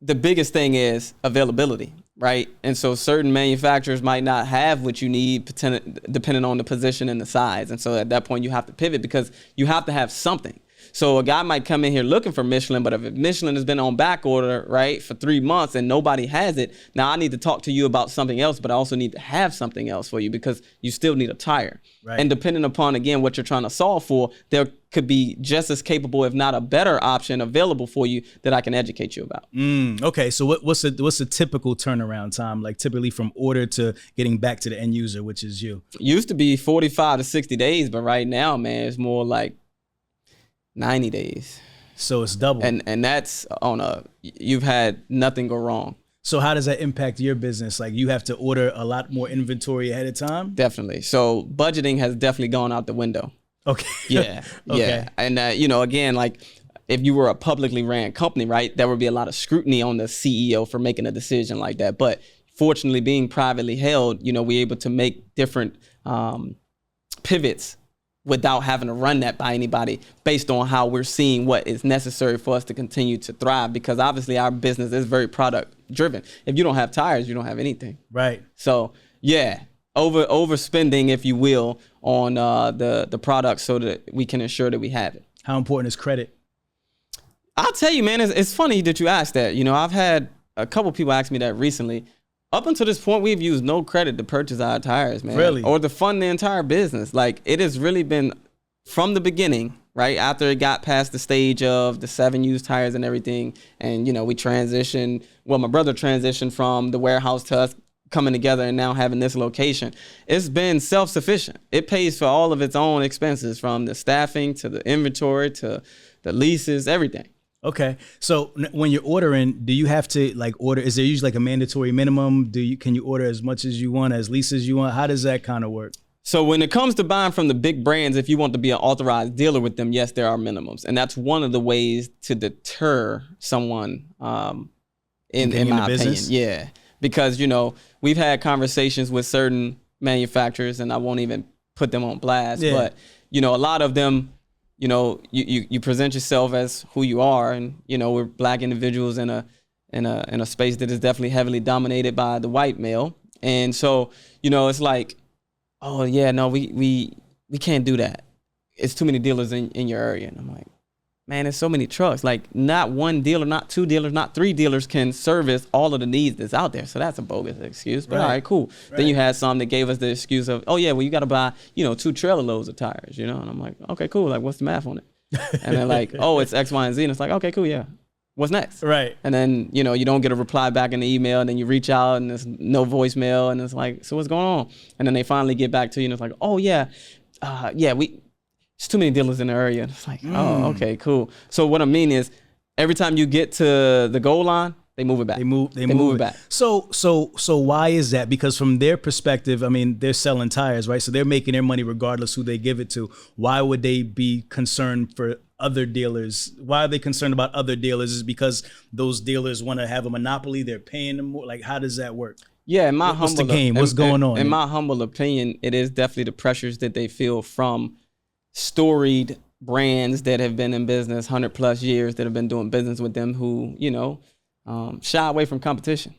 S1: the biggest thing is availability, right? And so certain manufacturers might not have what you need depending on the position and the size. And so at that point you have to pivot because you have to have something. So a guy might come in here looking for Michelin, but if Michelin has been on back order, right, for 3 months and nobody has it, now I need to talk to you about something else, but I also need to have something else for you because you still need a tire.
S2: Right.
S1: And depending upon, again, what you're trying to solve for, there could be just as capable, if not a better option available for you that I can educate you about.
S2: Okay, so what's a typical turnaround time, like typically from order to getting back to the end user, which is you?
S1: Used to be 45 to 60 days, but right now, man, it's more like 90 days.
S2: So it's double.
S1: And that's you've had nothing go wrong.
S2: So how does that impact your business? Like you have to order a lot more inventory ahead of time?
S1: Definitely. So budgeting has definitely gone out the window.
S2: Okay.
S1: Yeah.
S2: Okay.
S1: Yeah. And, again, like if you were a publicly ran company, right, there would be a lot of scrutiny on the CEO for making a decision like that. But fortunately, being privately held, we're able to make different pivots without having to run that by anybody based on how we're seeing what is necessary for us to continue to thrive. Because obviously our business is very product driven. If you don't have tires, you don't have anything.
S2: Right.
S1: So yeah, overspending, if you will, on the product so that we can ensure that we have it.
S2: How important is credit?
S1: I'll tell you, man, it's funny that you asked that. I've had a couple people ask me that recently. Up until this point, we've used no credit to purchase our tires, man.
S2: Really?
S1: Or to fund the entire business. Like, it has really been, from the beginning, right? After it got past the stage of the 7 used tires and everything, and we transitioned. Well, my brother transitioned from the warehouse to us coming together and now having this location. It's been self-sufficient. It pays for all of its own expenses, from the staffing to the inventory to the leases, everything.
S2: Okay. So when you're ordering, do you have to order? Is there usually like a mandatory minimum? Can you order as much as you want, as least as you want? How does that kind of work?
S1: So when it comes to buying from the big brands, if you want to be an authorized dealer with them, yes, there are minimums. And that's one of the ways to deter someone in my opinion. Yeah. Because, we've had conversations with certain manufacturers, and I won't even put them on blast, but, a lot of them, you present yourself as who you are, and we're black individuals in a space that is definitely heavily dominated by the white male, and so it's like, oh yeah, no, we can't do that. It's too many dealers in your area, and I'm like, man, there's so many trucks. Like, not one dealer, not two dealers, not three dealers can service all of the needs that's out there. So that's a bogus excuse. But all right, cool. Right. Then you had some that gave us the excuse of, oh yeah, well, you got to buy, 2 trailer loads of tires, And I'm like, okay, cool. Like, what's the math on it? And they're like, oh, it's X, Y, and Z. And it's like, okay, cool, yeah. What's next?
S2: Right.
S1: And then, you don't get a reply back in the email, and then you reach out and there's no voicemail, and it's like, so what's going on? And then they finally get back to you, and it's like, oh yeah, it's too many dealers in the area. It's like, oh, okay, cool. So what I mean is, every time you get to the goal line, they move it back. They move it back.
S2: So why is that? Because from their perspective, I mean, they're selling tires, right? So they're making their money regardless who they give it to. Why would they be concerned for other dealers? Why are they concerned about other dealers? Is it because those dealers want to have a monopoly? They're paying them more? Like, how does that work?
S1: Yeah,
S2: what's the game? What's going on?
S1: In my humble opinion, it is definitely the pressures that they feel from storied brands that have been in business 100+ years, that have been doing business with them, who shy away from competition.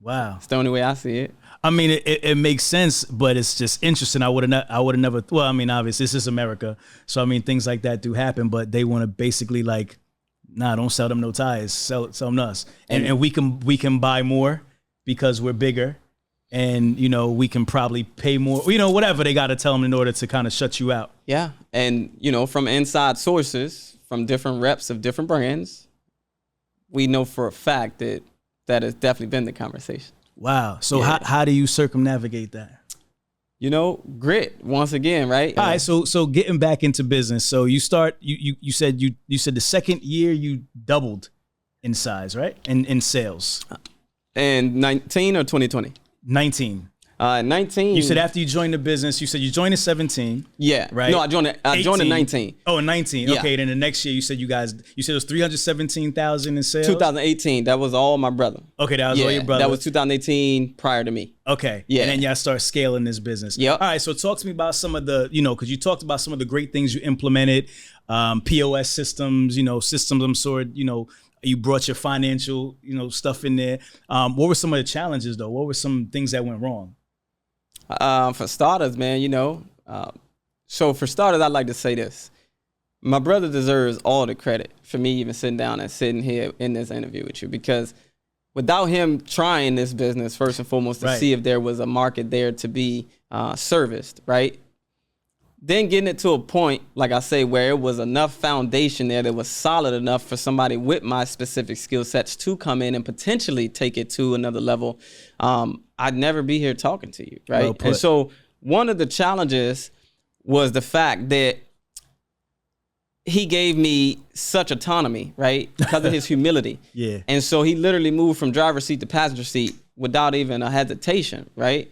S2: Wow,
S1: it's the only way I see it.
S2: I mean, it makes sense, but it's just interesting. I would have never. Well, I mean, obviously this is America, so I mean, things like that do happen. But they want to basically don't sell them no tires, sell them to us, and we can buy more because we're bigger. And, we can probably pay more, whatever they got to tell them in order to kind of shut you out.
S1: Yeah. And, from inside sources, from different reps of different brands, we know for a fact that has definitely been the conversation.
S2: Wow. So how do you circumnavigate that?
S1: Grit once again, right?
S2: All right. So getting back into business. So you said the second year you doubled in size, right? In sales.
S1: And 19 or 2020?
S2: 19.
S1: 19.
S2: You said after you joined the business, you said you joined in 17.
S1: Yeah.
S2: Right.
S1: No, I joined in 19.
S2: Oh, in 19.
S1: Yeah.
S2: Okay. Then the next year you said it was 317,000 in sales.
S1: 2018. That was all my brother.
S2: Okay. That was all your brother.
S1: That was 2018 prior to me.
S2: Okay.
S1: Yeah.
S2: And then y'all start scaling this business.
S1: Yep.
S2: All right. So talk to me about some of the, because you talked about some of the great things you implemented, POS systems, systems I'm sure, you brought your financial, stuff in there. What were some of the challenges though? What were some things that went wrong?
S1: For starters, man, so for starters, I'd like to say this. My brother deserves all the credit for me even sitting down and sitting here in this interview with you, because without him trying this business, first and foremost, to see if there was a market there to be serviced, right? Then getting it to a point, like I say, where it was enough foundation there that was solid enough for somebody with my specific skill sets to come in and potentially take it to another level, I'd never be here talking to you, right?
S2: Well put.
S1: And so one of the challenges was the fact that he gave me such autonomy, right? Because of his humility.
S2: Yeah.
S1: And so he literally moved from driver's seat to passenger seat without even a hesitation, right?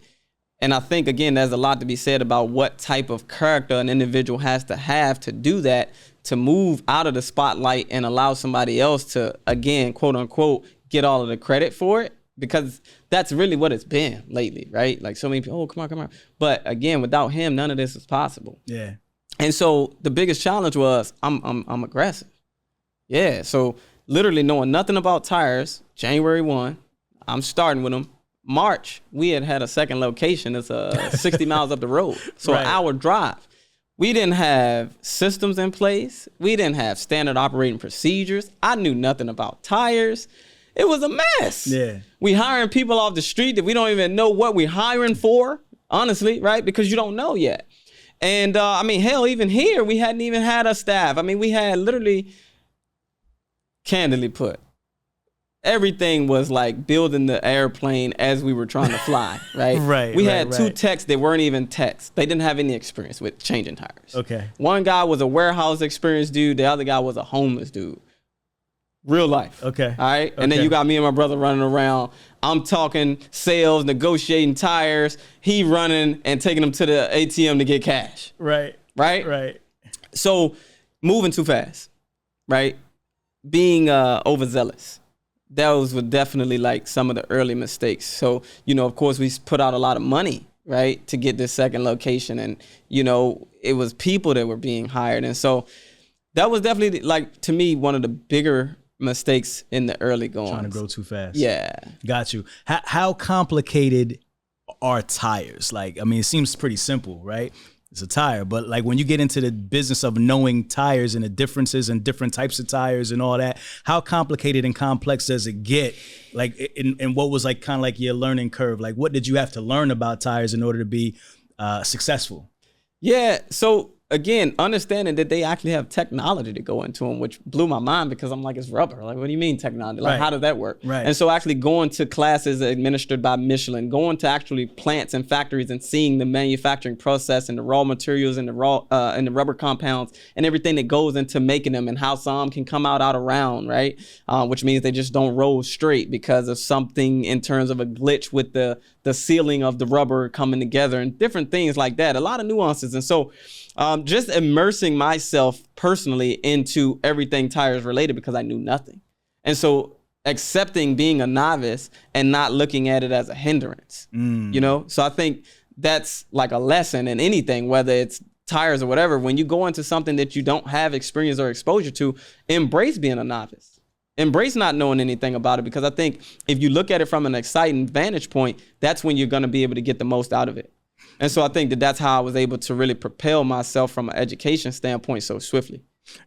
S1: And I think, again, there's a lot to be said about what type of character an individual has to have to do that, to move out of the spotlight and allow somebody else to, again, quote unquote, get all of the credit for it. Because that's really what it's been lately, right? Like so many people, oh, come on. But again, without him, none of this is possible.
S2: Yeah.
S1: And so the biggest challenge was I'm aggressive. Yeah. So literally knowing nothing about tires, January 1, I'm starting with them. March, we had a second location. It's 60 miles up the road. So an hour drive. We didn't have systems in place. We didn't have standard operating procedures. I knew nothing about tires. It was a mess.
S2: Yeah.
S1: We hiring people off the street that we don't even know what we're hiring for, honestly, right? Because you don't know yet. And I mean, hell, even here, we hadn't even had a staff. I mean, we had literally, candidly put, everything was like building the airplane as we were trying to fly, right?
S2: Right.
S1: We had two techs that weren't even techs. They didn't have any experience with changing tires.
S2: Okay.
S1: One guy was a warehouse experienced dude. The other guy was a homeless dude. Real life.
S2: Okay.
S1: All right. And then you got me and my brother running around. I'm talking sales, negotiating tires. He running and taking them to the ATM to get cash.
S2: Right.
S1: Right.
S2: Right.
S1: So moving too fast, right? Being overzealous. Those were definitely like some of the early mistakes. So, you know, of course, we put out a lot of money, right, to get this second location. And, you know, it was people that were being hired. And so that was definitely, like, to me, one of the bigger mistakes in the early goings.
S2: Trying to grow too fast.
S1: Yeah.
S2: Got you. How complicated are tires? Like, I mean, it seems pretty simple, right? It's a tire, but like when you get into the business of knowing tires and the differences and different types of tires and all that, how complicated and complex does it get? Like, and what was like kind of like your learning curve? Like, what did you have to learn about tires in order to be successful?
S1: Yeah. So again, understanding that they actually have technology to go into them, which blew my mind because I'm like, it's rubber. Like, what do you mean technology? Like, how does that work?
S2: Right.
S1: And so actually going to classes administered by Michelin, going to actually plants and factories and seeing the manufacturing process and the raw materials and the raw and the rubber compounds and everything that goes into making them and how some can come out of round, right? Which means they just don't roll straight because of something in terms of a glitch with the sealing of the rubber coming together and different things like that. A lot of nuances. And so just immersing myself personally into everything tires related because I knew nothing. And so accepting being a novice and not looking at it as a hindrance, you know? So I think that's like a lesson in anything, whether it's tires or whatever. When you go into something that you don't have experience or exposure to, embrace being a novice. Embrace not knowing anything about it, because I think if you look at it from an exciting vantage point, that's when you're going to be able to get the most out of it. And so I think that that's how I was able to really propel myself from an education standpoint so swiftly.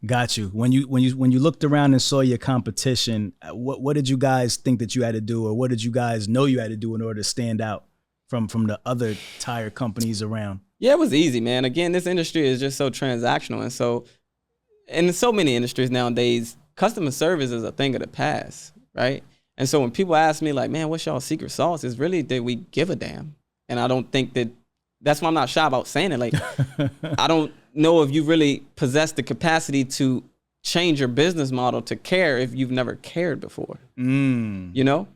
S2: Got you. When you looked around and saw your competition, what did you guys think that you had to do, or what did you guys know you had to do in order to stand out from the other tire companies around?
S1: Yeah, it was easy, man. Again, this industry is just so transactional. And so in so many industries nowadays, customer service is a thing of the past, right? And so when people ask me like, man, what's y'all's secret sauce? It's really that we give a damn. And I don't think that's why I'm not shy about saying it. Like, I don't know if you really possess the capacity to change your business model to care if you've never cared before, you know?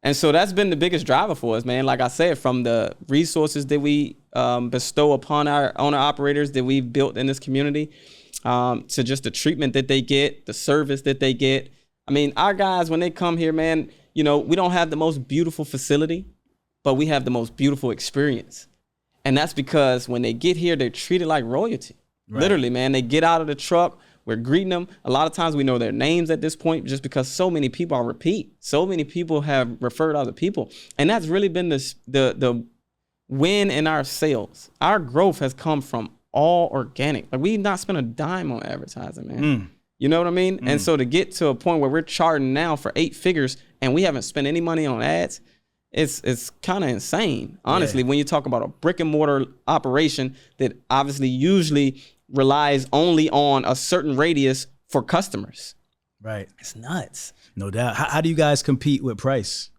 S1: And so that's been the biggest driver for us, man. Like I said, from the resources that we bestow upon our owner-operators that we've built in this community, to just the treatment that they get, the service that they get. I mean, our guys, when they come here, man, you know, we don't have the most beautiful facility, but we have the most beautiful experience. And that's because when they get here, they're treated like royalty. Right. Literally, man, they get out of the truck, we're greeting them. A lot of times we know their names at this point just because so many people are repeat. So many people have referred other people. And that's really been the win in our sales. Our growth has come from all organic. Like, we've not spent a dime on advertising, man. You know what I mean? And so to get to a point where we're charting now for 8 figures and we haven't spent any money on ads, it's kind of insane, honestly, when you talk about a brick and mortar operation that obviously usually relies only on a certain radius for customers.
S2: Right.
S1: It's nuts.
S2: No doubt. How do you guys compete with price?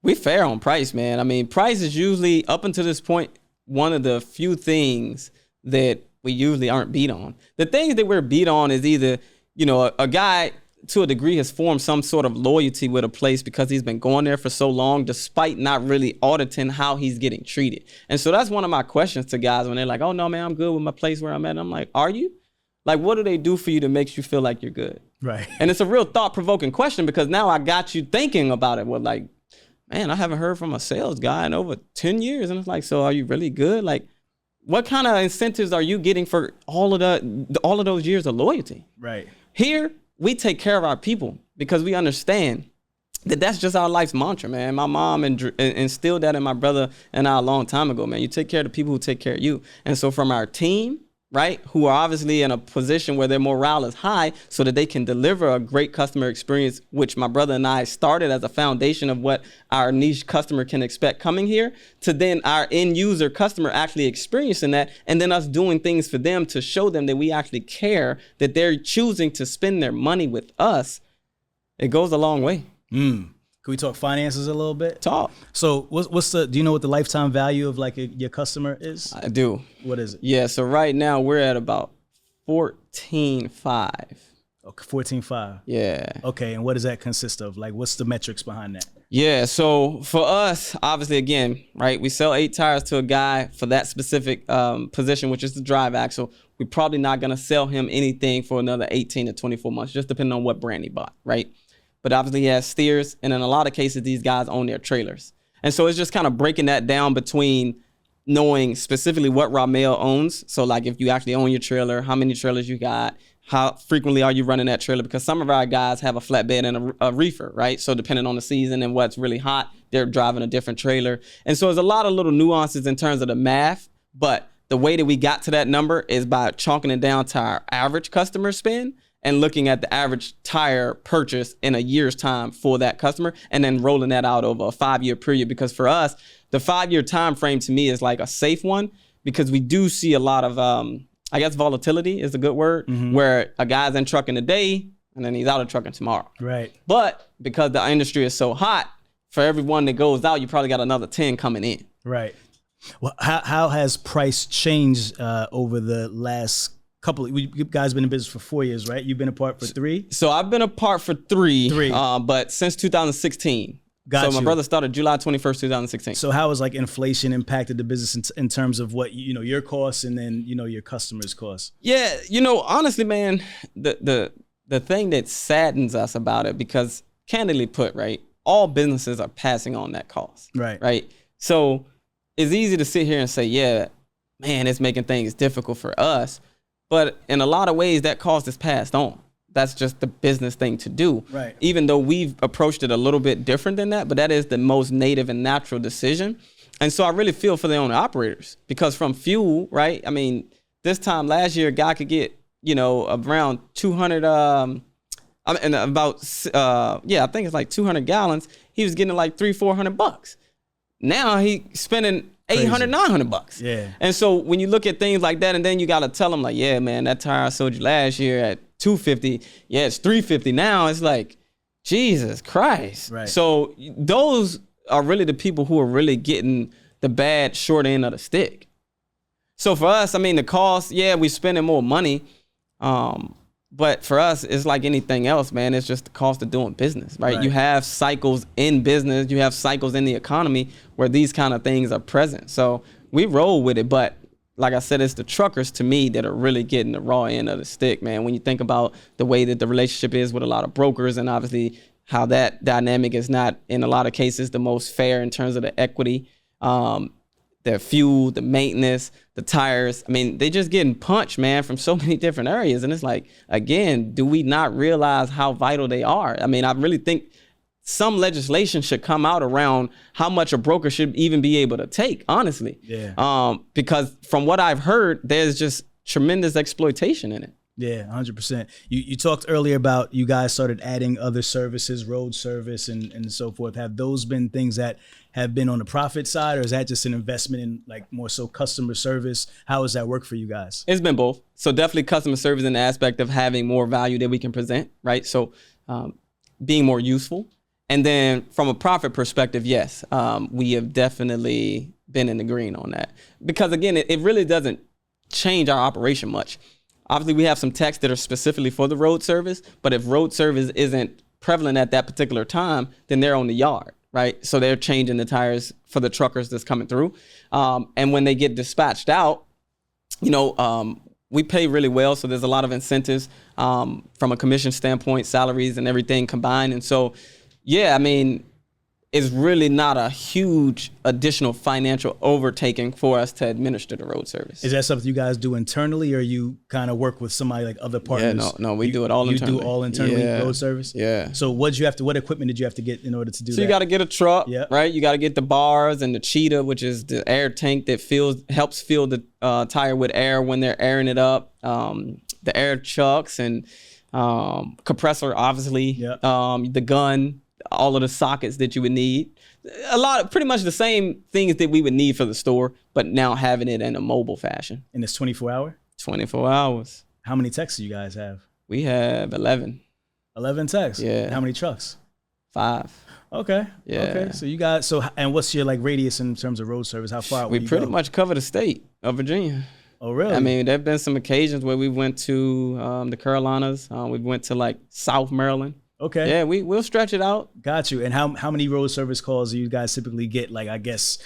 S1: We fair on price, man. I mean, price is usually, up until this point, one of the few things that we usually aren't beat on. The things that we're beat on is either, you know, a guy to a degree has formed some sort of loyalty with a place because he's been going there for so long, despite not really auditing how he's getting treated. And so that's one of my questions to guys when they're like, oh no, man, I'm good with my place where I'm at. And I'm like, are you? Like, what do they do for you that makes you feel like you're good?
S2: Right.
S1: And it's a real thought-provoking question, because now I got you thinking about it. Well, like, man, I haven't heard from a sales guy in over 10 years. And it's like, so are you really good? Like, what kind of incentives are you getting for all of those years of loyalty?
S2: Right.
S1: Here, we take care of our people because we understand that that's just our life's mantra, man. My mom instilled that in my brother and I a long time ago, man. You take care of the people who take care of you. And so from our team right, who are obviously in a position where their morale is high so that they can deliver a great customer experience, which my brother and I started as a foundation of what our niche customer can expect coming here, to then our end user customer actually experiencing that, and then us doing things for them to show them that we actually care, that they're choosing to spend their money with us. It goes a long way.
S2: Can we talk finances a little bit?
S1: Talk.
S2: So do you know what the lifetime value of like your customer is?
S1: I do.
S2: What is it?
S1: Yeah, so right now we're at about 14.5.
S2: Okay, 14.5.
S1: Yeah.
S2: Okay, and what does that consist of? Like, what's the metrics behind that?
S1: Yeah, so for us, obviously, again, right, we sell 8 tires to a guy for that specific position, which is the drive axle. We're probably not going to sell him anything for another 18 to 24 months, just depending on what brand he bought, right? But obviously he has steers, and in a lot of cases, these guys own their trailers. And so it's just kind of breaking that down between knowing specifically what Ramel owns. So like if you actually own your trailer, how many trailers you got, how frequently are you running that trailer? Because some of our guys have a flatbed and a reefer, right? So depending on the season and what's really hot, they're driving a different trailer. And so there's a lot of little nuances in terms of the math, but the way that we got to that number is by chalking it down to our average customer spend and looking at the average tire purchase in a year's time for that customer, and then rolling that out over a 5-year period. Because for us, the 5-year time frame to me is like a safe one, because we do see a lot of, I guess volatility is a good word, where a guy's in trucking today and then he's out of trucking tomorrow.
S2: Right.
S1: But because the industry is so hot, for every one that goes out, you probably got another 10 coming in.
S2: Right. Well, how has price changed over the last couple? You guys been in business for 4 years, right? You've been apart for 3?
S1: So I've been apart for 3, but since 2016. So my brother started July 21st, 2016.
S2: So how has like inflation impacted the business in terms of what, your costs and then, your customers' costs?
S1: Yeah, honestly, man, the thing that saddens us about it, because candidly put, right, all businesses are passing on that cost. Right. So it's easy to sit here and say, yeah, man, it's making things difficult for us. But in a lot of ways, that cost is passed on. That's just the business thing to do.
S2: Right.
S1: Even though we've approached it a little bit different than that, but that is the most native and natural decision. And so I really feel for the owner operators, because from fuel, right? I mean, this time last year, a guy could get, around 200, I think it's like 200 gallons. He was getting like $300-400. Now he spending $800-900.
S2: Yeah.
S1: And so when you look at things like that, and then you got to tell them like, yeah, man, that tire I sold you last year at $250. Yeah, it's $350 now. It's like, Jesus Christ.
S2: Right.
S1: So those are really the people who are really getting the bad short end of the stick. So for us, I mean, the cost, yeah, we're spending more money. But for us, it's like anything else, man. It's just the cost of doing business, right? You have cycles in business. You have cycles in the economy where these kind of things are present. So we roll with it. But like I said, it's the truckers to me that are really getting the raw end of the stick, man. When you think about the way that the relationship is with a lot of brokers, and obviously how that dynamic is not, in a lot of cases, the most fair in terms of the equity, the fuel, the maintenance, the tires. I mean, they just getting punched, man, from so many different areas. And it's like, again, do we not realize how vital they are? I mean, I really think some legislation should come out around how much a broker should even be able to take, honestly.
S2: Yeah.
S1: Because from what I've heard, there's just tremendous exploitation in it.
S2: Yeah, 100%. You talked earlier about you guys started adding other services, road service and so forth. Have those been things that have been on the profit side, or is that just an investment in like more so customer service? How does that work for you guys?
S1: It's been both. So definitely customer service in the aspect of having more value that we can present, right? So being more useful. And then from a profit perspective, yes, we have definitely been in the green on that. Because again, it really doesn't change our operation much. Obviously, we have some techs that are specifically for the road service, but if road service isn't prevalent at that particular time, then they're on the yard, right? So they're changing the tires for the truckers that's coming through. And when they get dispatched out, we pay really well. So there's a lot of incentives from a commission standpoint, salaries and everything combined. And so, yeah, I mean, is really not a huge additional financial overtaking for us to administer the road service.
S2: Is that something you guys do internally, or you kind of work with somebody like other partners?
S1: Yeah, no, we do it all internally.
S2: You do all internally,
S1: Yeah.
S2: road service?
S1: Yeah.
S2: So what equipment did you have to get in order to do that?
S1: So you got to get a truck,
S2: Yep.
S1: right? You got to get the bars and the cheetah, which is the air tank that helps fill the tire with air when they're airing it up. The air chucks and compressor, obviously.
S2: Yep.
S1: The gun, all of the sockets that you would need. Pretty much the same things that we would need for the store, but now having it in a mobile fashion.
S2: And it's 24 hour?
S1: 24 hours.
S2: How many techs do you guys have?
S1: We have 11.
S2: 11 techs?
S1: Yeah.
S2: And how many trucks?
S1: 5.
S2: Okay.
S1: Yeah.
S2: Okay. So you got, and what's your like radius in terms of road service? How far out
S1: We
S2: would you
S1: pretty
S2: go?
S1: much cover the state of Virginia.
S2: Oh, really?
S1: I mean, there have been some occasions where we went to the Carolinas. We went to like South Maryland.
S2: Okay.
S1: Yeah, we'll stretch it out.
S2: Got you. And how many road service calls do you guys typically get? Like, I guess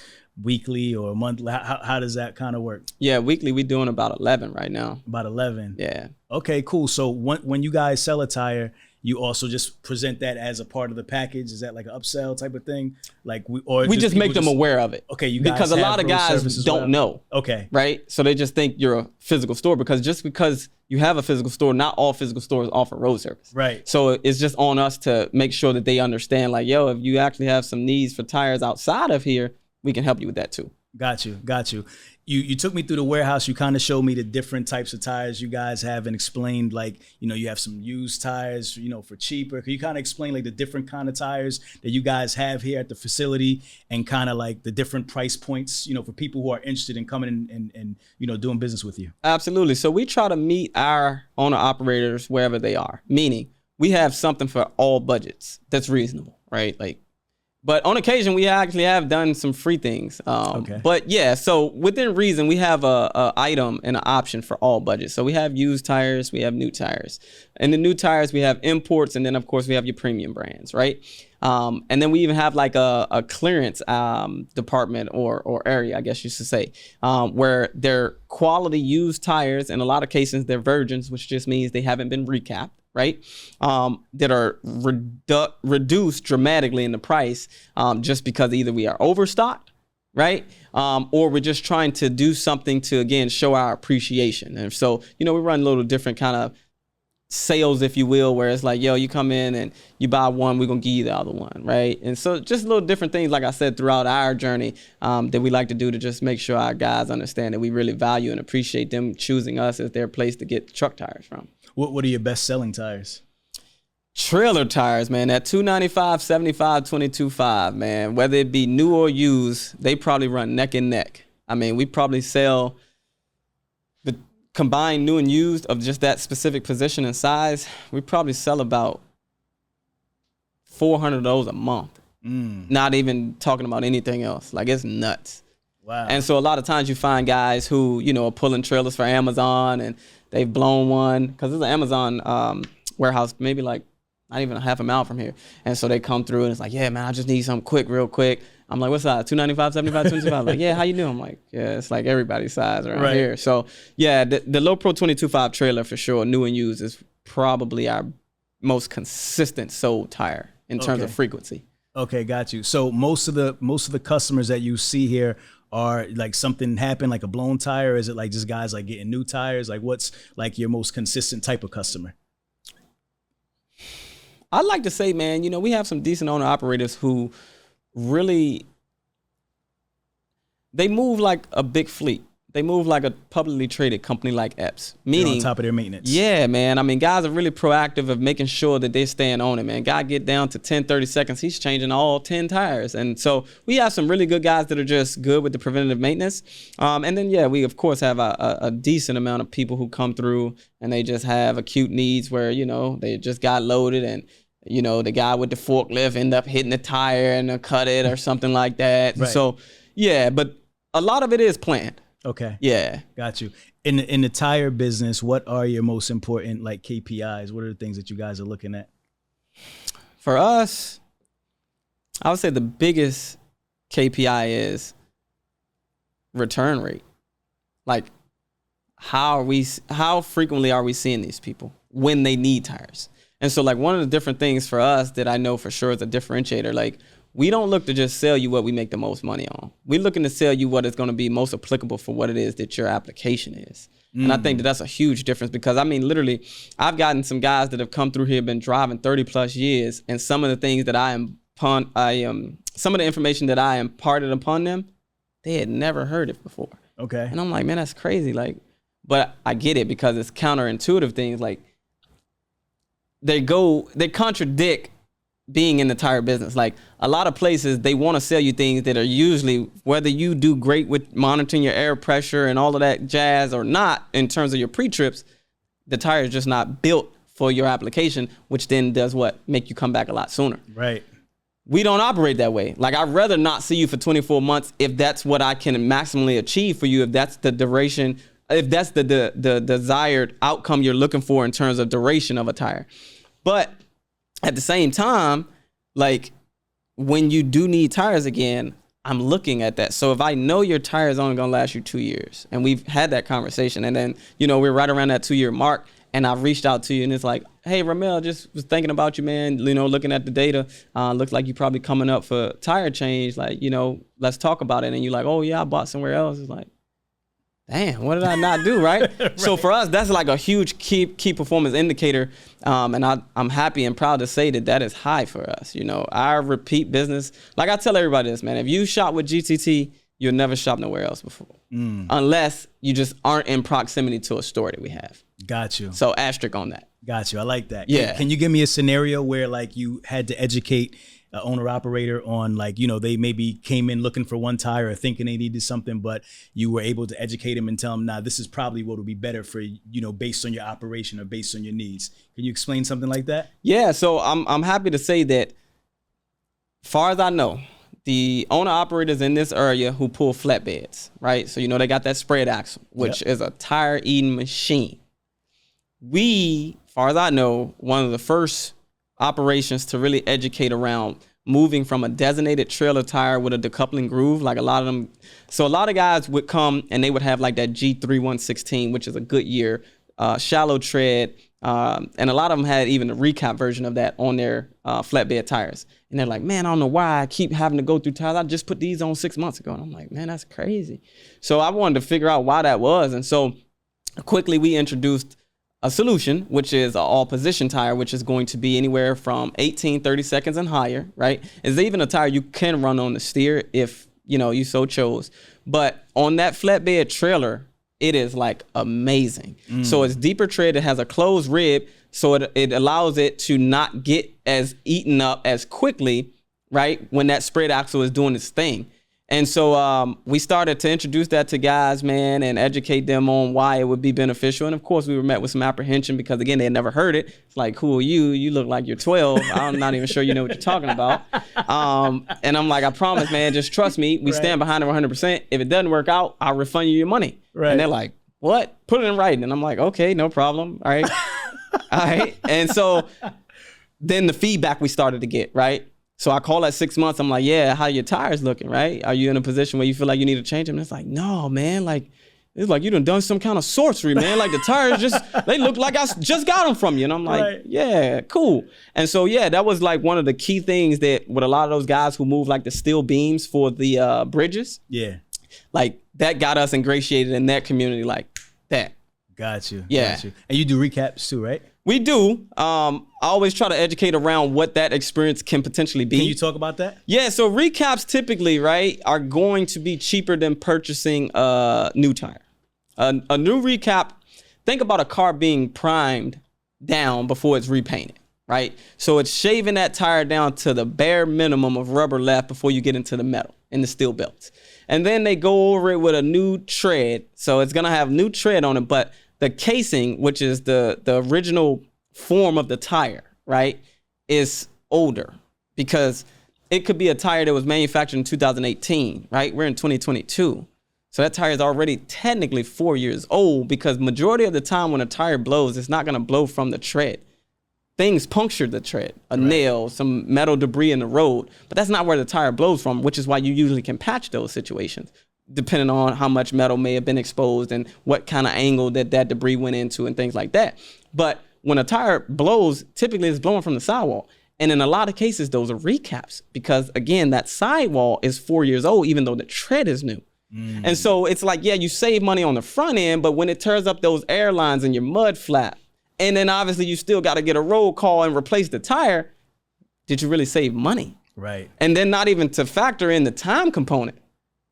S2: weekly or monthly? How does that kind of work?
S1: Yeah, weekly we're doing about 11 right now.
S2: About 11.
S1: Yeah.
S2: Okay, cool. So when you guys sell a tire, you also just present that as a part of the package? Is that like an upsell type of thing? Like we
S1: just make them aware of it.
S2: Okay, you guys
S1: because a
S2: have
S1: lot of
S2: road
S1: guys
S2: service as
S1: don't
S2: well?
S1: know.
S2: Okay.
S1: Right? So they just think you're a physical store because you have a physical store, not all physical stores offer road service.
S2: Right.
S1: So it's just on us to make sure that they understand, like, yo, if you actually have some needs for tires outside of here, we can help you with that too.
S2: Got you. You took me through the warehouse. You kind of showed me the different types of tires you guys have and explained, like, you have some used tires, for cheaper. Can you kind of explain like the different kind of tires that you guys have here at the facility and kind of like the different price points, for people who are interested in coming in and doing business with you?
S1: Absolutely. So we try to meet our owner operators wherever they are, meaning we have something for all budgets that's reasonable, right? But on occasion, we actually have done some free things.
S2: Okay.
S1: But yeah, so within reason, we have a item and an option for all budgets. So we have used tires, we have new tires. And the new tires, we have imports, and then of course we have your premium brands, right? And then we even have like a clearance department or area, I guess you should say, where they're quality used tires. In a lot of cases, they're virgins, which just means they haven't been recapped. Right, that are reduced dramatically in the price just because either we are overstocked, right, or we're just trying to do something to, again, show our appreciation. And so, we run a little different kind of sales, if you will, where it's like, yo, you come in and you buy one, we're going to give you the other one, right? And so just little different things, like I said, throughout our journey that we like to do to just make sure our guys understand that we really value and appreciate them choosing us as their place to get truck tires from.
S2: What are your best selling tires?
S1: Trailer tires, man, at $295, $75, $22.5, man, whether it be new or used, they probably run neck and neck. I mean, we probably sell the combined new and used of just that specific position and size. We probably sell about 400 of those a month. Not even talking about anything else. Like, it's nuts.
S2: Wow.
S1: And so a lot of times you find guys who, are pulling trailers for Amazon and they've blown one, because there's an Amazon warehouse maybe like not even a half a mile from here. And so they come through and it's like, yeah, man, I just need something real quick. I'm like, what size? 295, 75, 25. Like, yeah, how you doing? I'm like, yeah, it's like everybody's size around here. So yeah, the Low Pro 22.5 trailer for sure, new and used, is probably our most consistent sold tire in terms of frequency.
S2: Okay, got you. So most of the customers that you see here are like something happened, like a blown tire? Or is it like just guys like getting new tires? Like, what's like your most consistent type of customer?
S1: I'd like to say, man, we have some decent owner operators who really, they move like a big fleet. They move like a publicly traded company like Epps. Meaning,
S2: they're on top of their maintenance.
S1: Yeah, man. I mean, guys are really proactive of making sure that they're staying on it, man. Guy get down to 10, 30 seconds, he's changing all 10 tires. And so we have some really good guys that are just good with the preventative maintenance. And then, yeah, we, of course, have a decent amount of people who come through and they just have acute needs where, they just got loaded and, the guy with the forklift end up hitting the tire and cut it or something like that.
S2: Right.
S1: So, yeah, but a lot of it is planned.
S2: Okay.
S1: Yeah.
S2: Got you. In the tire business, what are your most important like KPIs? What are the things that you guys are looking at?
S1: For us, I would say the biggest KPI is return rate. Like, how frequently are we seeing these people when they need tires? And so like one of the different things for us that I know for sure is a differentiator, like we don't look to just sell you what we make the most money on. We're looking to sell you what is going to be most applicable for what it is that your application is. And I think that that's a huge difference because, I mean, literally, I've gotten some guys that have come through here, been driving 30 plus years, and some of the things that some of the information that I imparted upon them, they had never heard it before.
S2: Okay.
S1: And I'm like, man, that's crazy. Like, but I get it because it's counterintuitive things. Like, they contradict being in the tire business. Like, a lot of places, they want to sell you things that are usually, whether you do great with monitoring your air pressure and all of that jazz or not, in terms of your pre-trips, the tire is just not built for your application, which then does what? Make you come back a lot sooner.
S2: Right.
S1: We don't operate that way. Like, I'd rather not see you for 24 months if that's what I can maximally achieve for you, if that's the duration, if that's the desired outcome you're looking for in terms of duration of a tire. But at the same time, like, when you do need tires again, I'm looking at that. So if I know your tire is only going to last you 2 years, and we've had that conversation, and then, you know, we're right around that 2-year mark, and I've reached out to you, and it's like, hey, Ramel, just was thinking about you, man. You know, looking at the data, looks like you're probably coming up for tire change. Like, you know, let's talk about it. And you're like, oh, yeah, I bought somewhere else. It's like, damn, what did I not do, right? Right. So for us, that's like a huge key performance indicator. And I'm happy and proud to say that is high for us. You know, our repeat business, like I tell everybody this, man, if you shop with GTT, you'll never shop nowhere else before. Unless you just aren't in proximity to a store that we have.
S2: Got you.
S1: So asterisk on that.
S2: Got you. I like that.
S1: Yeah.
S2: Can you give me a scenario where, like, you had to educate an owner operator on, like, you know, they maybe came in looking for one tire or thinking they needed something, but you were able to educate them and tell them, nah, this is probably what would be better for, you know, based on your operation or based on your needs. Can you explain something like that?
S1: Yeah. So I'm happy to say that, far as I know, the owner operators in this area who pull flatbeds, right? So, you know, they got that spread axle, which is a tire eating machine. We, far as I know, one of the first operations to really educate around moving from a designated trailer tire with a decoupling groove, like a lot of them. So a lot of guys would come and they would have like that G3116, which is a Goodyear shallow tread. And a lot of them had even a recap version of that on their flatbed tires. And they're like, man, I don't know why I keep having to go through tires. I just put these on 6 months ago. And I'm like, man, that's crazy. So I wanted to figure out why that was. And so quickly we introduced a solution, which is an all position tire, which is going to be anywhere from 30 seconds and higher, right? It's even a tire you can run on the steer if, you know, you so chose. But on that flatbed trailer, it is like amazing. So it's deeper tread. It has a closed rib. So it allows it to not get as eaten up as quickly, right? When that spread axle is doing its thing. And so we started to introduce that to guys, man, and educate them on why it would be beneficial. And of course, we were met with some apprehension because, again, they had never heard it. It's like, who are you? You look like you're 12. I'm not even sure you know what you're talking about. And I'm like, I promise, man, just trust me. We stand behind it 100%. If it doesn't work out, I'll refund you your money. Right. And they're like, what? Put it in writing. And I'm like, okay, no problem. All right. All right. And so then the feedback we started to get, right? So I call at 6 months. I'm like, yeah, how your tires looking, right? Are you in a position where you feel like you need to change them? And it's like, no, man. Like, it's like you done some kind of sorcery, man. Like the tires they look like I just got them from you. And I'm like, yeah, cool. And so, yeah, that was like one of the key things that with a lot of those guys who move like the steel beams for the bridges. Yeah. Like that got us ingratiated in that community like that.
S2: Got you.
S1: Yeah.
S2: Got you. And you do recaps too, right?
S1: We do. I always try to educate around what that experience can potentially be.
S2: Can you talk about that?
S1: Yeah, so recaps typically, right, are going to be cheaper than purchasing a new tire. A new recap, think about a car being primed down before it's repainted, right? So it's shaving that tire down to the bare minimum of rubber left before you get into the metal and the steel belts. And then they go over it with a new tread. So it's going to have new tread on it, but the casing, which is the original form of the tire, right, is older because it could be a tire that was manufactured in 2018, right? We're in 2022. So that tire is already technically 4 years old because majority of the time when a tire blows, it's not going to blow from the tread. Things puncture the tread, a nail, some metal debris in the road, but that's not where the tire blows from, which is why you usually can patch those situations, depending on how much metal may have been exposed and what kind of angle that debris went into and things like that. But when a tire blows, typically it's blowing from the sidewall. And in a lot of cases, those are recaps because, again, that sidewall is 4 years old, even though the tread is new. And so it's like, yeah, you save money on the front end, but when it tears up those airlines and your mud flap, and then obviously you still got to get a roll call and replace the tire, did you really save money?
S2: Right.
S1: And then not even to factor in the time component.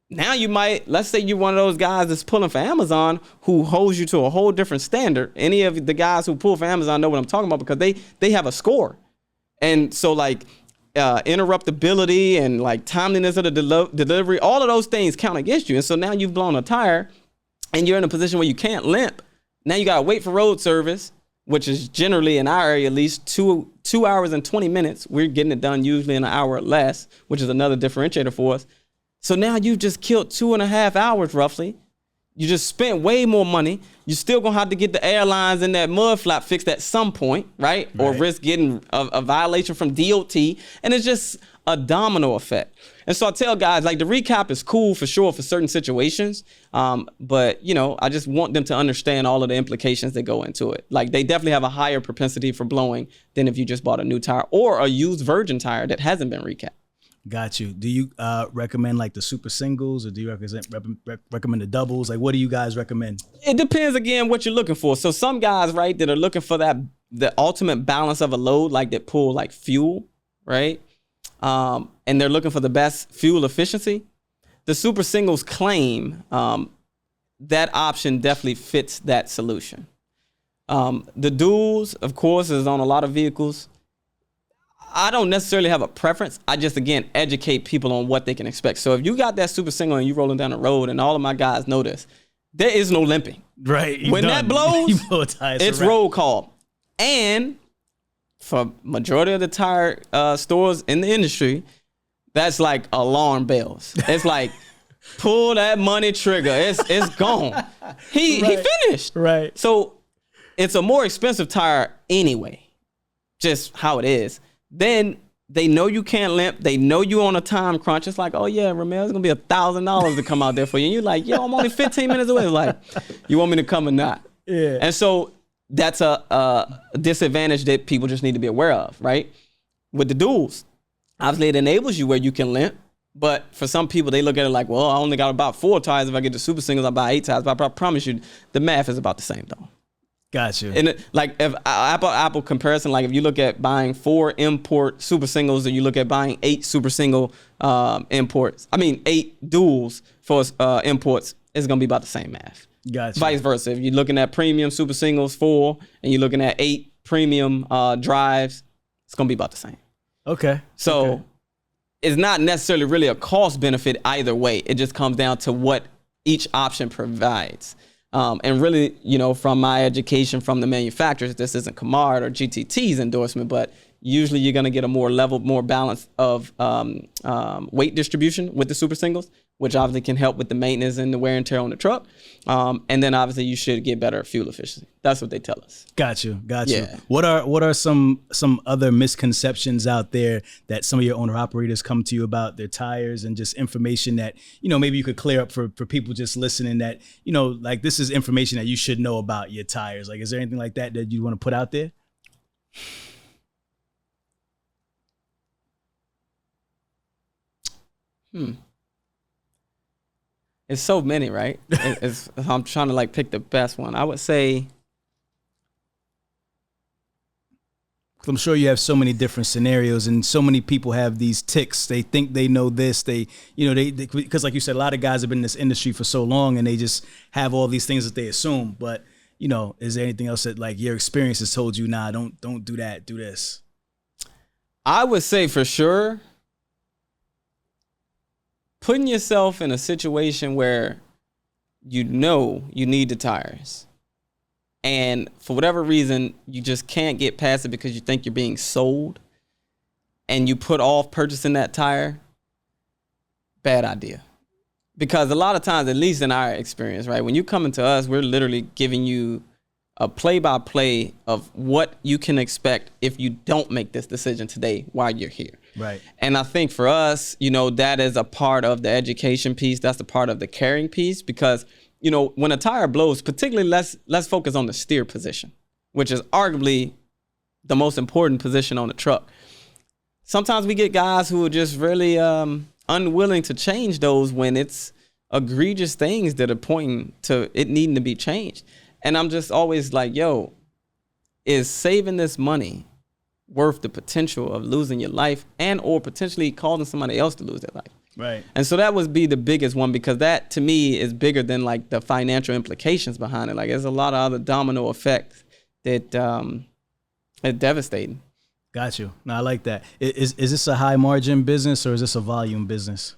S1: Now you might, let's say you're one of those guys that's pulling for Amazon who holds you to a whole different standard. Any of the guys who pull for Amazon know what I'm talking about because they have a score. And so like interruptibility and like timeliness of the delivery, all of those things count against you. And so now you've blown a tire and you're in a position where you can't limp. Now you got to wait for road service, which is generally in our area at least 2 hours and 20 minutes. We're getting it done usually in an hour or less, which is another differentiator for us. So now you've just killed 2.5 hours roughly. You just spent way more money. You're still gonna have to get the airlines and that mud flap fixed at some point, right? Or risk getting a violation from DOT. And it's just a domino effect. And so I tell guys, like the recap is cool for sure for certain situations. But you know, I just want them to understand all of the implications that go into it. Like they definitely have a higher propensity for blowing than if you just bought a new tire or a used virgin tire that hasn't been recapped.
S2: Got you. Do you recommend like the super singles or do you recommend the doubles? Like what do you guys recommend? It
S1: depends again what you're looking for. So some guys, right, that are looking for the ultimate balance of a load, like that pull like fuel, right? And they're looking for the best fuel efficiency. The super singles claim that option definitely fits that solution. The duals, of course, is on a lot of vehicles. I don't necessarily have a preference. I just, again, educate people on what they can expect. So if you got that super single and you rolling down the road and all of my guys know this, there is no limping.
S2: Right.
S1: When that blows, it's roll call. And for majority of the tire stores in the industry, that's like alarm bells. It's like, pull that money trigger. It's gone. He finished.
S2: Right.
S1: So it's a more expensive tire anyway, just how it is. Then they know you can't limp. They know you on a time crunch. It's like, oh yeah, Ramel, it's gonna be $1,000 to come out there for you. And you're like, yo, I'm only 15 minutes away. It's like, you want me to come or not?
S2: Yeah.
S1: And so that's a disadvantage that people just need to be aware of, right? With the duals, obviously it enables you where you can limp. But for some people, they look at it like, well, I only got about 4 tires. If I get the super singles, I buy 8 tires. But I promise you, the math is about the same though.
S2: Gotcha.
S1: And like if Apple comparison, like if you look at buying 4 import super singles and you look at buying 8 super single imports, 8 duals for imports, it's gonna be about the same math.
S2: Gotcha.
S1: Vice versa. If you're looking at premium super singles 4 and you're looking at 8 premium drives, it's gonna be about the same.
S2: Okay.
S1: So it's not necessarily really a cost benefit either way. It just comes down to what each option provides. And really, you know, from my education from the manufacturers, this isn't Camard or GTT's endorsement, but usually you're going to get a more leveled, more balance of weight distribution with the super singles, which obviously can help with the maintenance and the wear and tear on the truck. And then obviously you should get better fuel efficiency. That's what they tell us.
S2: Got you.
S1: Yeah.
S2: What are some other misconceptions out there that some of your owner operators come to you about their tires and just information that, you know, maybe you could clear up for people just listening that, you know, like this is information that you should know about your tires. Like, is there anything like that you want to put out there?
S1: It's so many, right? I'm trying to like pick the best one. I would say,
S2: I'm sure you have so many different scenarios and so many people have these ticks. They think they know this. Because like you said, a lot of guys have been in this industry for so long and they just have all these things that they assume. But, you know, is there anything else that like your experience has told you, nah, don't do that, do this?
S1: I would say for sure, putting yourself in a situation where you know you need the tires and for whatever reason you just can't get past it because you think you're being sold and you put off purchasing that tire, bad idea. Because a lot of times, at least in our experience, right, when you come into us, we're literally giving you a play-by-play of what you can expect if you don't make this decision today while you're here.
S2: Right.
S1: And I think for us, you know, that is a part of the education piece. That's a part of the caring piece because, you know, when a tire blows, particularly let's focus on the steer position, which is arguably the most important position on the truck. sometimes we get guys who are just really unwilling to change those when it's egregious things that are pointing to it needing to be changed. And I'm just always like, yo, is saving this money worth the potential of losing your life and or potentially causing somebody else to lose their life?
S2: Right.
S1: And so that would be the biggest one, because that to me is bigger than like the financial implications behind it. Like there's a lot of other domino effects that are devastating.
S2: Got you. No, I like that. Is this a high margin business or is this a volume business?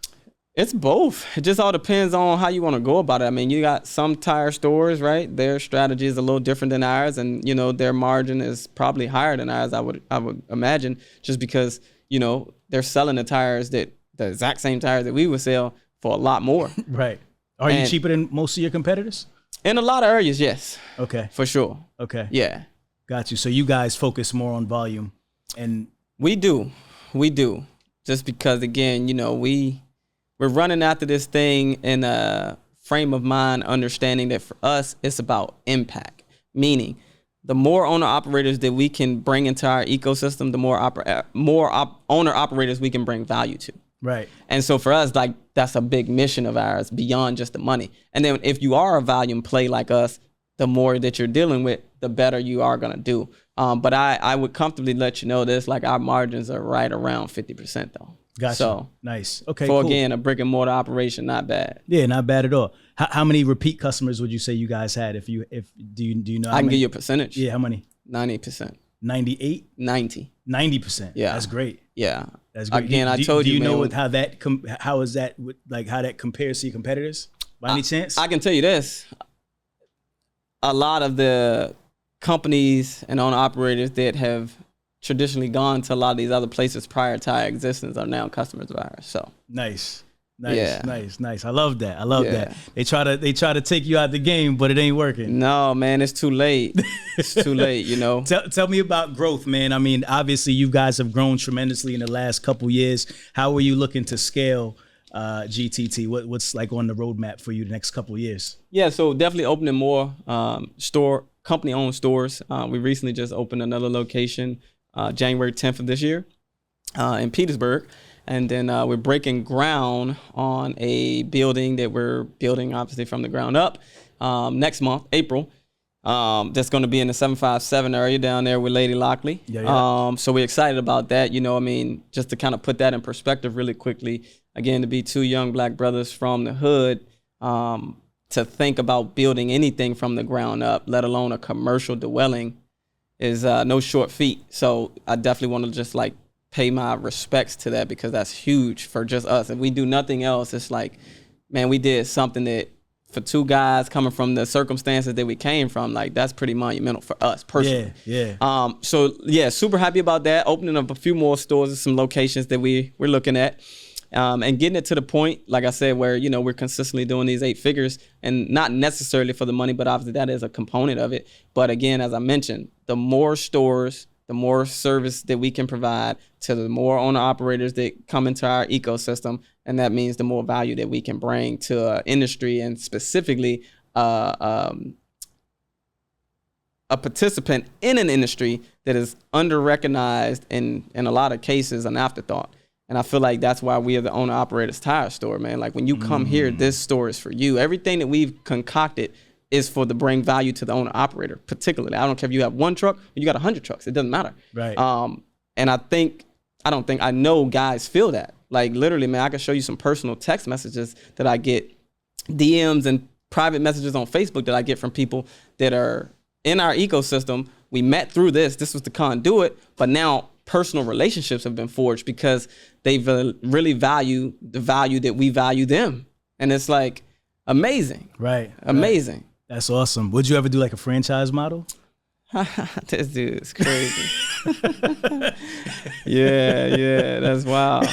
S1: It's both. It just all depends on how you want to go about it. I mean, you got some tire stores, right? Their strategy is a little different than ours, and you know their margin is probably higher than ours. I would imagine, just because you know they're selling the exact same tires that we would sell for a lot more.
S2: Right. Are you cheaper than most of your competitors?
S1: In a lot of areas, yes.
S2: Okay.
S1: For sure.
S2: Okay.
S1: Yeah.
S2: Got you. So you guys focus more on volume, and
S1: we do, just because again, you know, we're running after this thing in a frame of mind, understanding that for us, it's about impact. Meaning, the more owner operators that we can bring into our ecosystem, the more owner operators we can bring value to.
S2: Right.
S1: And so for us, like that's a big mission of ours beyond just the money. And then if you are a volume play like us, the more that you're dealing with, the better you are gonna do. But I would comfortably let you know this, like our margins are right around 50% though.
S2: Gotcha.
S1: So
S2: nice. Okay.
S1: For
S2: cool.
S1: Again, a brick and mortar operation, not bad.
S2: Yeah, not bad at all. How many repeat customers would you say you guys had? Do you know?
S1: I can give you a percentage.
S2: Yeah, how many?
S1: 90%.
S2: 98?
S1: 90.
S2: 90%.
S1: Yeah.
S2: That's great.
S1: Yeah.
S2: That's great.
S1: Again, I told you.
S2: Do you know
S1: man,
S2: how that compares to your competitors? By any chance?
S1: I can tell you this. A lot of the companies and owner operators that have traditionally gone to a lot of these other places prior to our existence are now customers of ours. So
S2: nice.
S1: Yeah.
S2: Nice. I love that. That. They try to take you out the game, but it ain't working.
S1: No, man, it's too late. It's too late, you know.
S2: Tell me about growth, man. I mean, obviously you guys have grown tremendously in the last couple years. How are you looking to scale GTT? What's like on the roadmap for you the next couple of years? Yeah,
S1: so definitely opening more company-owned stores. We recently just opened another location January 10th of this year in Petersburg. And then we're breaking ground on a building that we're building, obviously, from the ground up next month, April. That's going to be in the 757 area down there with Lady Lockley.
S2: Yeah.
S1: So we're excited about that. You know, I mean, just to kind of put that in perspective really quickly, again, to be two young black brothers from the hood, to think about building anything from the ground up, let alone a commercial dwelling, is no short feat. So I definitely want to just like pay my respects to that, because that's huge for just us. If we do nothing else, it's like, man, we did something that for two guys coming from the circumstances that we came from, like that's pretty monumental for us personally.
S2: Yeah.
S1: So yeah, super happy about that. Opening up a few more stores and some locations that we're looking at. And getting it to the point, like I said, where, you know, we're consistently doing these 8 figures, and not necessarily for the money, but obviously that is a component of it. But again, as I mentioned, the more stores, the more service that we can provide to the more owner operators that come into our ecosystem. And that means the more value that we can bring to an industry, and specifically a participant in an industry that is under-recognized and in a lot of cases an afterthought. And I feel like that's why we are the owner operators tire store, man. Like when you come here, this store is for you. Everything that we've concocted is for the bring value to the owner operator, particularly. I don't care if you have 1 truck or you got 100 trucks. It doesn't matter.
S2: Right.
S1: And I know guys feel that. Like literally, man, I can show you some personal text messages that I get, DMs and private messages on Facebook that I get from people that are in our ecosystem. We met through this. This was the conduit, but now personal relationships have been forged because they really value the value that we value them. And it's like amazing.
S2: Right.
S1: Amazing.
S2: Right. That's awesome. Would you ever do like a franchise model?
S1: This dude is crazy. Yeah, that's wild.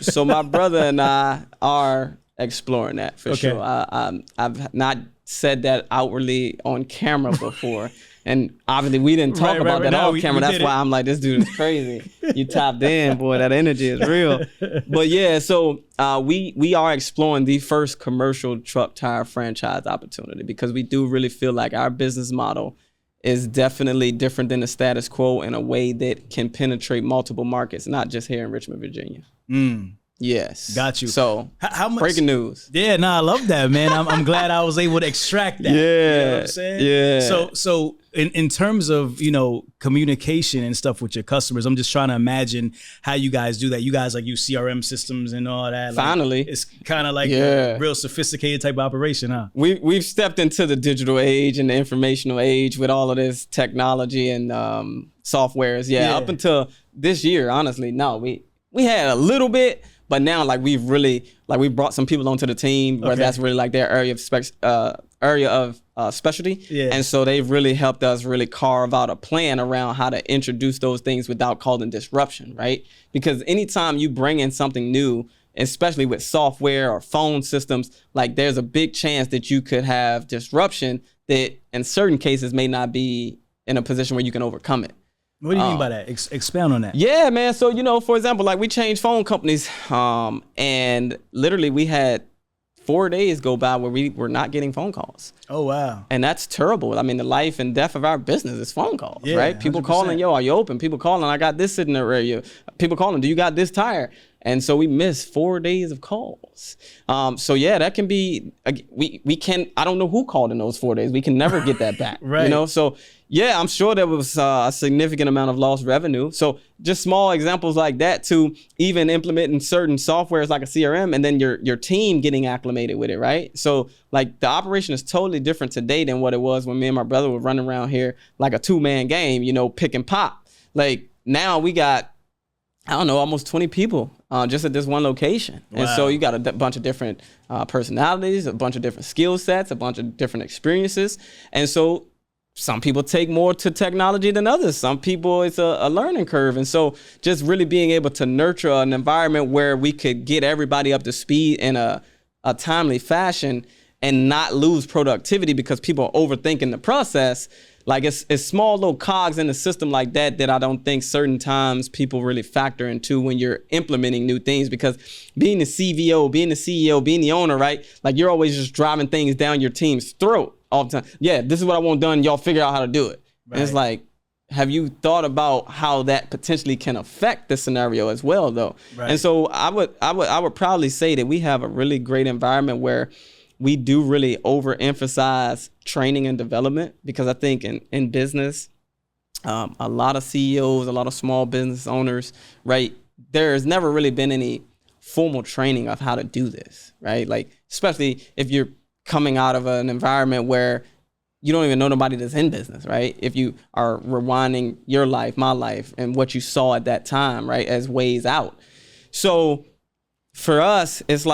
S1: So my brother and I are exploring that for sure. I've not said that outwardly on camera before. And obviously we didn't talk about that off camera. That's why I'm like, this dude is crazy. You tapped in, boy, that energy is real. But yeah, so we are exploring the first commercial truck tire franchise opportunity, because we do really feel like our business model is definitely different than the status quo in a way that can penetrate multiple markets, not just here in Richmond, Virginia. Yes.
S2: Got you.
S1: So
S2: how much
S1: breaking news.
S2: Yeah, no, I love that, man. I'm glad I was able to extract that.
S1: Yeah.
S2: You know what I'm saying?
S1: Yeah.
S2: So in terms of, communication and stuff with your customers, I'm just trying to imagine how you guys do that. You guys use CRM systems and all that.
S1: Finally.
S2: It's kind of like a real sophisticated type of operation, huh?
S1: We've stepped into the digital age and the informational age with all of this technology and softwares. Yeah. Up until this year, honestly, no, we had a little bit. But now, we've really, we've brought some people onto the team where that's really their area of specialty. Yeah. And so they've really helped us really carve out a plan around how to introduce those things without causing disruption, right? Because anytime you bring in something new, especially with software or phone systems, there's a big chance that you could have disruption that in certain cases may not be in a position where you can overcome it.
S2: What do you mean by that? Expound on that.
S1: Yeah, man. So, for example, we changed phone companies and literally we had 4 days go by where we were not getting phone calls.
S2: Oh, wow.
S1: And that's terrible. I mean, the life and death of our business is phone calls, right? People
S2: 100%.
S1: calling, yo, are you open? People calling, I got this sitting there. People calling, do you got this tire? And so we missed 4 days of calls. That can be, I don't know who called in those 4 days. We can never get that back,
S2: right.
S1: So yeah, I'm sure there was a significant amount of lost revenue. So just small examples like that to even implementing certain softwares like a CRM and then your team getting acclimated with it, right? So the operation is totally different today than what it was when me and my brother were running around here like a 2-man game, pick and pop. Now we got, I don't know, almost 20 people just at this one location. Wow. And so you got a bunch of different personalities, a bunch of different skill sets, a bunch of different experiences. And so some people take more to technology than others. Some people, it's a learning curve. And so just really being able to nurture an environment where we could get everybody up to speed in a timely fashion and not lose productivity because people are overthinking the process. It's small little cogs in the system like that I don't think certain times people really factor into when you're implementing new things, because being the CVO, being the CEO, being the owner, right? You're always just driving things down your team's throat all the time. Yeah, this is what I want done. Y'all figure out how to do it. Right. And it's have you thought about how that potentially can affect the scenario as well, though? Right. And so I would proudly say that we have a really great environment where we do really overemphasize training and development, because I think in business, a lot of CEOs, a lot of small business owners, right, there's never really been any formal training of how to do this, right? Especially if you're coming out of an environment where you don't even know nobody that's in business, right? If you are rewinding your life, my life, and what you saw at that time, right, as ways out. So for us, it's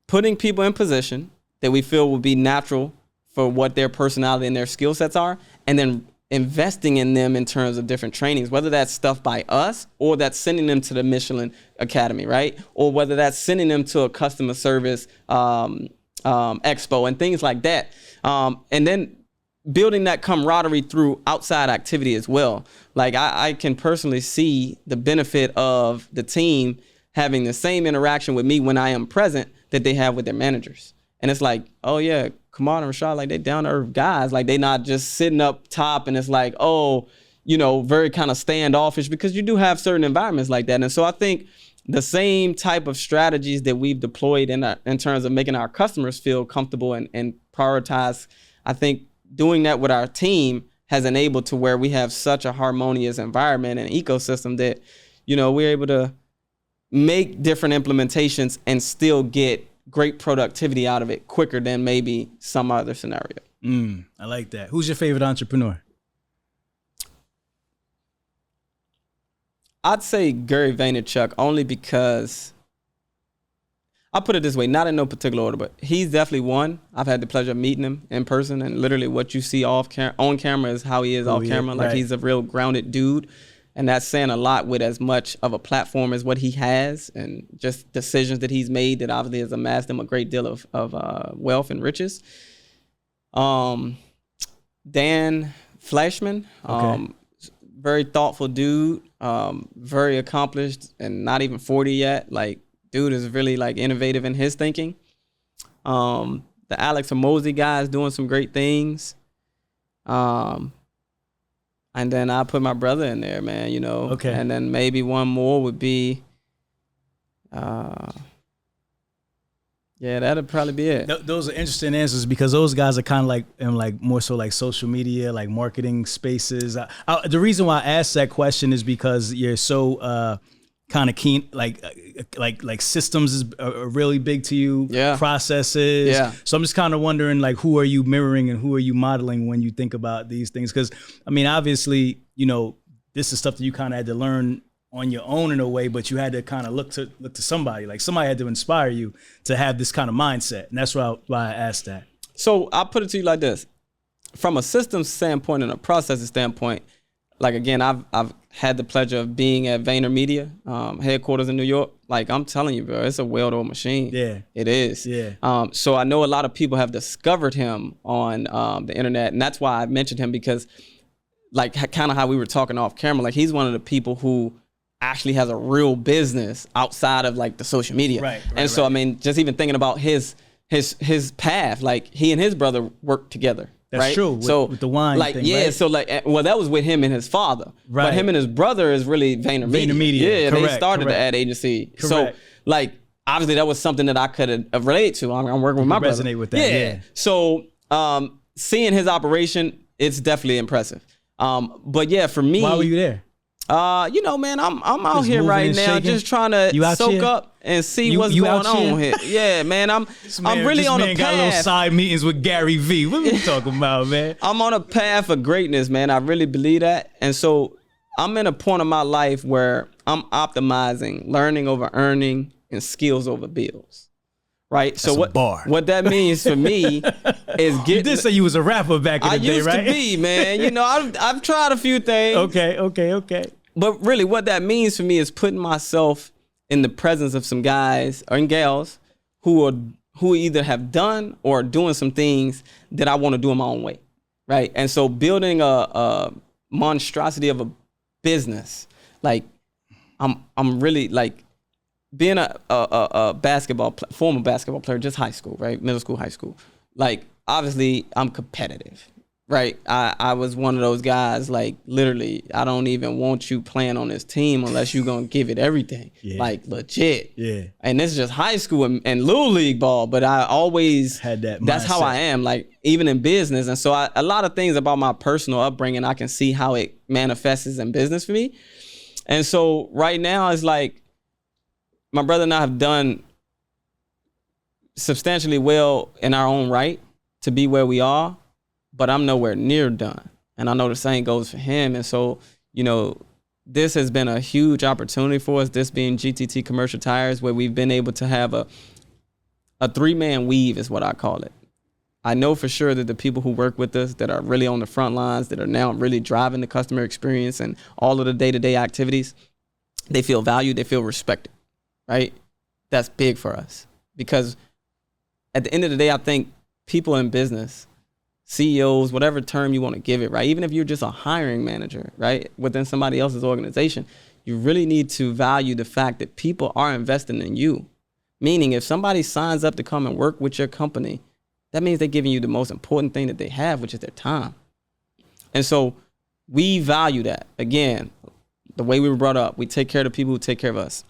S1: putting people in position that we feel will be natural for what their personality and their skill sets are, and then investing in them in terms of different trainings, whether that's stuff by us or that's sending them to the Michelin Academy, right? Or whether that's sending them to a customer service expo and things like that. And then building that camaraderie through outside activity as well. I can personally see the benefit of the team having the same interaction with me when I am present that they have with their managers. And it's oh yeah, Kamar and Rashad, they down to earth guys. They not just sitting up top and it's very kind of standoffish, because you do have certain environments like that. And so I think the same type of strategies that we've deployed in terms of making our customers feel comfortable and prioritize, I think doing that with our team has enabled to where we have such a harmonious environment and ecosystem that, we're able to make different implementations and still get great productivity out of it quicker than maybe some other scenario.
S2: I like that. Who's your favorite entrepreneur?
S1: I'd say Gary Vaynerchuk, only because, I'll put it this way, not in no particular order, but he's definitely one. I've had the pleasure of meeting him in person, and literally what you see on camera is how he is off camera. Right. He's a real grounded dude. And that's saying a lot with as much of a platform as what he has, and just decisions that he's made that obviously has amassed him a great deal of wealth and riches. Dan Flashman, very thoughtful dude, very accomplished, and not even 40 yet. Dude is really innovative in his thinking. The Alex Hormozi guy is doing some great things. And then I put my brother in there, man, you know.
S2: Okay.
S1: And then maybe one more would be, yeah, that'd probably be it.
S2: Those are interesting answers because those guys are kind of like in like more so like social media, like marketing spaces. The reason why I asked that question is because you're so kind of keen, like systems are really big to you.
S1: Yeah.
S2: Processes.
S1: Yeah.
S2: So I'm just kind of wondering, like, who are you mirroring and who are you modeling when you think about these things? Because I mean, obviously, you know, this is stuff that you kind of had to learn on your own in a way, but you had to kind of look to somebody. Like somebody had to inspire you to have this kind of mindset, and that's why I asked that.
S1: So I'll put it to you like this: from a systems standpoint and a processes standpoint, like again, I've had the pleasure of being at VaynerMedia headquarters in New York. Like I'm telling you, bro, it's a well-oiled machine.
S2: Yeah,
S1: it is.
S2: Yeah.
S1: So I know a lot of people have discovered him on the internet, and that's why I mentioned him because, like, kind of how we were talking off camera, like he's one of the people who actually has a real business outside of like the social media.
S2: Right.
S1: And so, I mean, just even thinking about his path, like he and his brother worked together.
S2: That's
S1: right?
S2: true. With the wine
S1: like,
S2: thing,
S1: yeah.
S2: right?
S1: So like, well, that was with him and his father.
S2: Right.
S1: But him and his brother is really VaynerMedia.
S2: VaynerMedia.
S1: Yeah,
S2: Correct,
S1: they started
S2: correct.
S1: the ad agency.
S2: Correct.
S1: So like, obviously that was something that I could have related to. I'm working with my brother.
S2: Resonate with that. Yeah.
S1: So seeing his operation, it's definitely impressive. But yeah, for me.
S2: Why were you there?
S1: You know, man, I'm out
S2: Just
S1: here
S2: moving
S1: right
S2: and
S1: now,
S2: shaking?
S1: just trying to soak
S2: here?
S1: up and see what's
S2: you
S1: going
S2: out
S1: on here. Yeah, man, I'm really on a
S2: man got little
S1: path.
S2: side meetings with Gary V. What are we talking about, man?
S1: I'm on a path of greatness, man. I really believe that, and so I'm in a point of my life where I'm optimizing, learning over earning, and skills over bills. Right.
S2: That's
S1: so what that means for me is getting.
S2: You did say you was a rapper back in the day, right?
S1: I used to be, man. You know, I've tried a few things.
S2: Okay.
S1: But really what that means for me is putting myself in the presence of some guys or gals who either have done or are doing some things that I want to do in my own way. Right. And so building a monstrosity of a business, like I'm really like being a former basketball player, just high school, right? Middle school, high school. Like obviously I'm competitive. Right. I was one of those guys, like literally, I don't even want you playing on this team unless you're going to give it everything.
S2: Yeah.
S1: Like legit.
S2: Yeah.
S1: And this is just high school and little league ball, but I always
S2: had that mindset.
S1: That's how I am, like even in business. And so a lot of things about my personal upbringing, I can see how it manifests in business for me. And so right now it's like my brother and I have done substantially well in our own right to be where we are. But I'm nowhere near done. And I know the same goes for him. And so, you know, this has been a huge opportunity for us, this being GTT Commercial Tires, where we've been able to have a 3-man weave is what I call it. I know for sure that the people who work with us that are really on the front lines, that are now really driving the customer experience and all of the day-to-day activities, they feel valued, they feel respected, right? That's big for us. Because at the end of the day, I think people in business, CEOs, whatever term you want to give it, right? Even if you're just a hiring manager, right, within somebody else's organization, you really need to value the fact that people are investing in you. Meaning if somebody signs up to come and work with your company, that means they're giving you the most important thing that they have, which is their time. And so we value that. Again, the way we were brought up, we take care of the people who take care of us.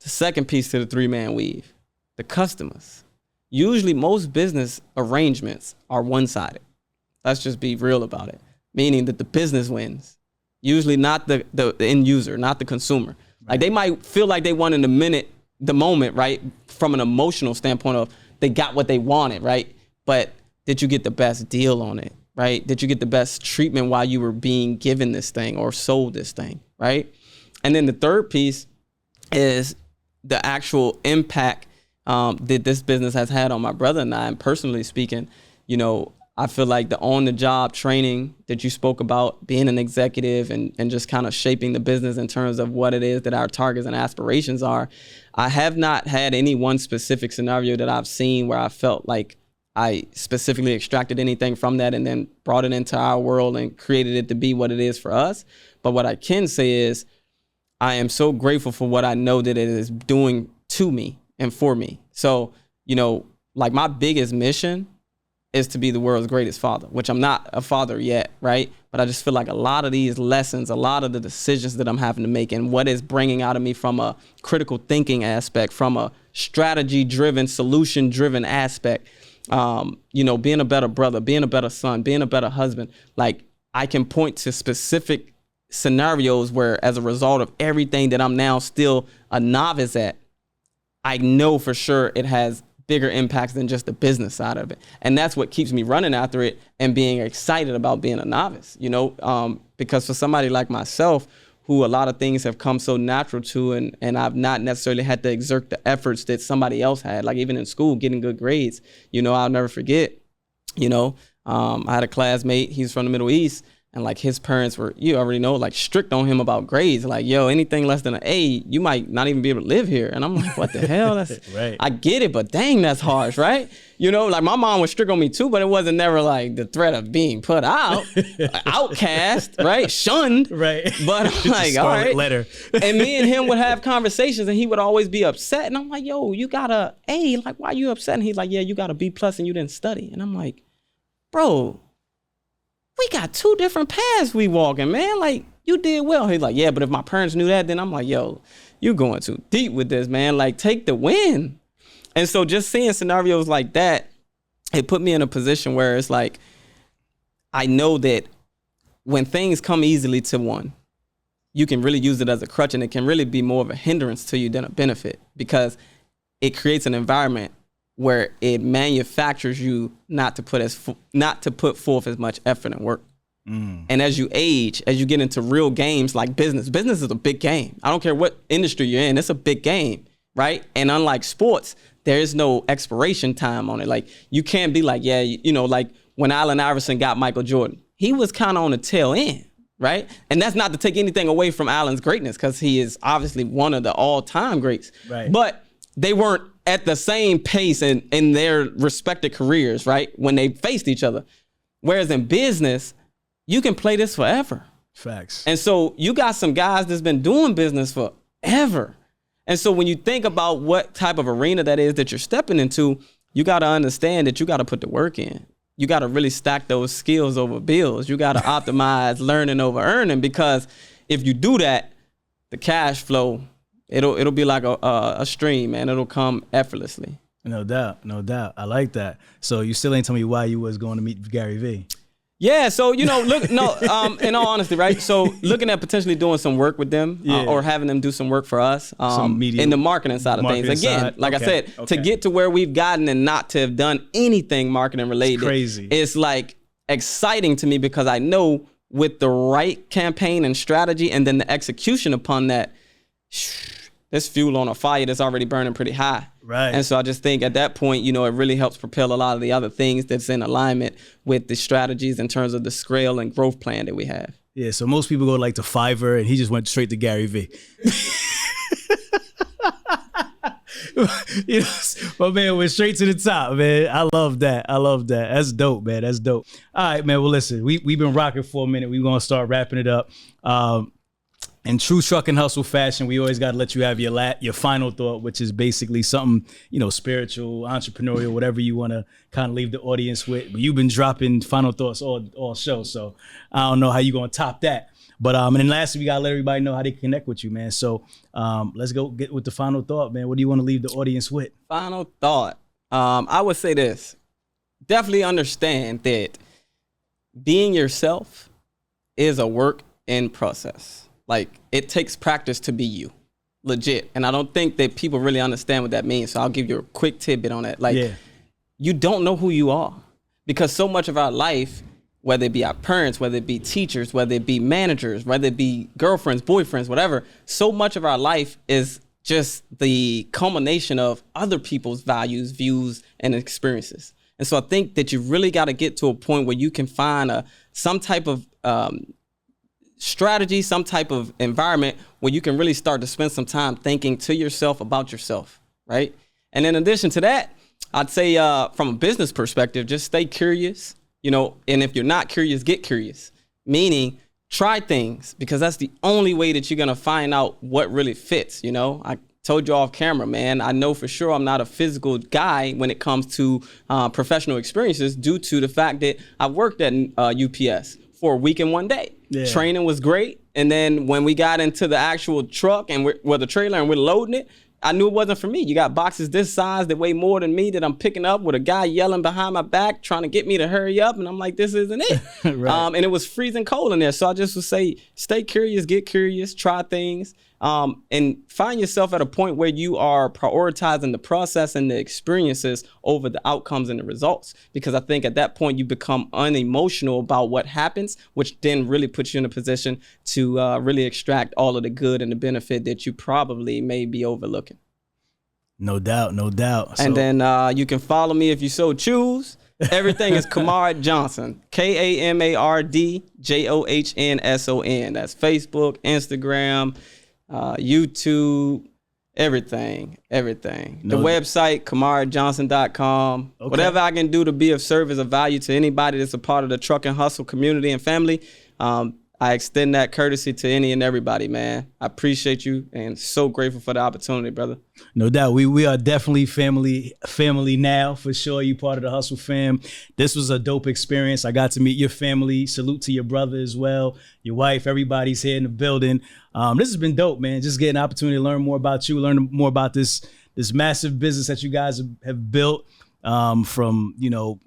S1: The second piece to the 3-man weave, the customers. Usually most business arrangements are one-sided. Let's just be real about it. Meaning that the business wins. Usually not the end user, not the consumer. Right. Like they might feel like they won in the moment, right? From an emotional standpoint of they got what they wanted, right? But did you get the best deal on it, right? Did you get the best treatment while you were being given this thing or sold this thing, right? And then the third piece is the actual impact that this business has had on my brother and I. And personally speaking, you know, I feel like the on-the-job training that you spoke about, being an executive and just kind of shaping the business in terms of what it is that our targets and aspirations are. I have not had any one specific scenario that I've seen where I felt like I specifically extracted anything from that and then brought it into our world and created it to be what it is for us. But what I can say is I am so grateful for what I know that it is doing to me and for me. So, you know, like my biggest mission is to be the world's greatest father, which I'm not a father yet, right? But I just feel like a lot of these lessons, a lot of the decisions that I'm having to make and what is bringing out of me from a critical thinking aspect, from a strategy-driven, solution-driven aspect, being a better brother, being a better son, being a better husband, like I can point to specific scenarios where as a result of everything that I'm now still a novice at, I know for sure it has bigger impacts than just the business side of it. And that's what keeps me running after it and being excited about being a novice, because for somebody like myself, who a lot of things have come so natural to, and I've not necessarily had to exert the efforts that somebody else had, like even in school, getting good grades, I'll never forget, I had a classmate, he's from the Middle East, and like his parents were, you already know, like strict on him about grades. Like, yo, anything less than an A, you might not even be able to live here. And I'm like, what the hell? That's
S2: right.
S1: I get it, but dang, that's harsh, right? Like my mom was strict on me too, but it wasn't never like the threat of being put out, outcast, right? Shunned.
S2: Right.
S1: But I'm like, all right.
S2: Letter.
S1: And me and him would have conversations and he would always be upset. And I'm like, yo, you got a A, like, why are you upset? And he's like, yeah, you got a B+ and you didn't study. And I'm like, bro, we got two different paths we walking, man. Like, you did well. He's like, yeah, but if my parents knew that, then I'm like, yo, you going too deep with this, man. Like, take the win. And so just seeing scenarios like that, it put me in a position where it's like, I know that when things come easily to one, you can really use it as a crutch, and it can really be more of a hindrance to you than a benefit, because it creates an environment where it manufactures you not to put forth as much effort and work. And as you age, as you get into real games like business is a big game. I don't care what industry you're in, it's a big game, right? And unlike sports, there is no expiration time on it. Like, you can't be like, yeah, like when Allen Iverson got Michael Jordan, he was kind of on the tail end, right? And that's not to take anything away from Allen's greatness, because he is obviously one of the all-time greats.
S2: Right.
S1: But they weren't at the same pace in their respective careers, right? When they faced each other. Whereas in business, you can play this forever.
S2: Facts.
S1: And so you got some guys that's been doing business forever. And so when you think about what type of arena that is that you're stepping into, you got to understand that you got to put the work in. You got to really stack those skills over bills. You got to optimize learning over earning, because if you do that, the cash flow, it'll be like a stream, man. It'll come effortlessly.
S2: No doubt. I like that. So you still ain't telling me why you was going to meet Gary Vee.
S1: Yeah, so in all honesty, right? So looking at potentially doing some work with them, or having them do some work for us, in the marketing side of things. Again, like I said, to get to where we've gotten and not to have done anything marketing related,
S2: it's crazy.
S1: It's like exciting to me, because I know with the right campaign and strategy, and then the execution upon that, there's fuel on a fire that's already burning pretty high.
S2: Right.
S1: And so I just think at that point, it really helps propel a lot of the other things that's in alignment with the strategies in terms of the scale and growth plan that we have.
S2: Yeah, so most people go like to Fiverr, and he just went straight to Gary Vee. My man went straight to the top, man. I love that. That's dope, man. That's dope. All right, man. Well, listen, we've been rocking for a minute. We're going to start wrapping it up. In true truck and hustle fashion, we always got to let you have your final thought, which is basically something, spiritual, entrepreneurial, whatever you want to kind of leave the audience with. But you've been dropping final thoughts all show, so I don't know how you're going to top that. But and then lastly, we got to let everybody know how they connect with you, man. So let's go get with the final thought, man. What do you want to leave the audience with?
S1: Final thought. I would say this. Definitely understand that being yourself is a work in process. Like, it takes practice to be you, legit. And I don't think that people really understand what that means. So I'll give you a quick tidbit on that. Like, you don't know who you are, because so much of our life, whether it be our parents, whether it be teachers, whether it be managers, whether it be girlfriends, boyfriends, whatever, so much of our life is just the culmination of other people's values, views, and experiences. And so I think that you really got to get to a point where you can find some type of strategy, some type of environment where you can really start to spend some time thinking to yourself about yourself, right? And in addition to that, I'd say from a business perspective, just stay curious, and if you're not curious, get curious. Meaning, try things, because that's the only way that you're going to find out what really fits, told you off camera, man, I know for sure I'm not a physical guy when it comes to professional experiences due to the fact that I worked at UPS for a week and 1 day.
S2: Yeah.
S1: Training was great. And then when we got into the actual truck and the trailer and we're loading it, I knew it wasn't for me. You got boxes this size that weigh more than me that I'm picking up with a guy yelling behind my back trying to get me to hurry up. And I'm like, this isn't it.
S2: Right.
S1: And it was freezing cold in there. So I just would say, stay curious, get curious, try things, and find yourself at a point where you are prioritizing the process and the experiences over the outcomes and the results. Because I think at that point you become unemotional about what happens, which then really puts you in a position to really extract all of the good and the benefit that you probably may be overlooking.
S2: No doubt, no doubt.
S1: And then you can follow me if you so choose. Everything is Kamard Johnson, KAMARDJOHNSON. That's Facebook, Instagram, YouTube, everything. The website, KamardJohnson.com.
S2: Okay.
S1: Whatever I can do to be of service or value to anybody that's a part of the truck and hustle community and family, I extend that courtesy to any and everybody, man. I appreciate you and so grateful for the opportunity, brother.
S2: No doubt. We are definitely family now, for sure. You part of the Hustle fam. This was a dope experience. I got to meet your family. Salute to your brother as well, your wife, everybody's here in the building. This has been dope, man. Just getting an opportunity to learn more about you, learn more about this massive business that you guys have built. From, a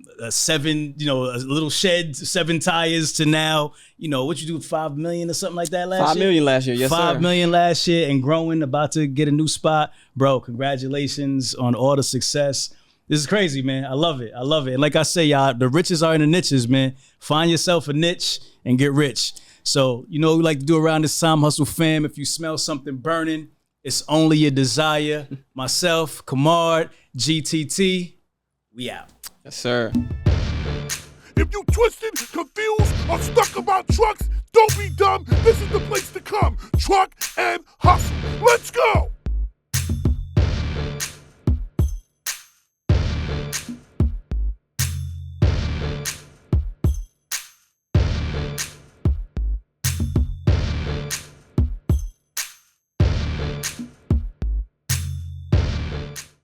S2: little shed, 7 tires to now, what you do, 5 million or something like that last year?
S1: 5 million last year, yes, sir.
S2: 5 million last year and growing, about to get a new spot. Bro, congratulations on all the success. This is crazy, man. I love it. And like I say, y'all, the riches are in the niches, man. Find yourself a niche and get rich. So, we like to do around this time, Hustle fam. If you smell something burning, it's only your desire. Myself, Kamard, GTT. We out.
S1: Yes, sir.
S4: If you twisted, confused, or stuck about trucks, don't be dumb. This is the place to come. Truck and hustle. Let's go.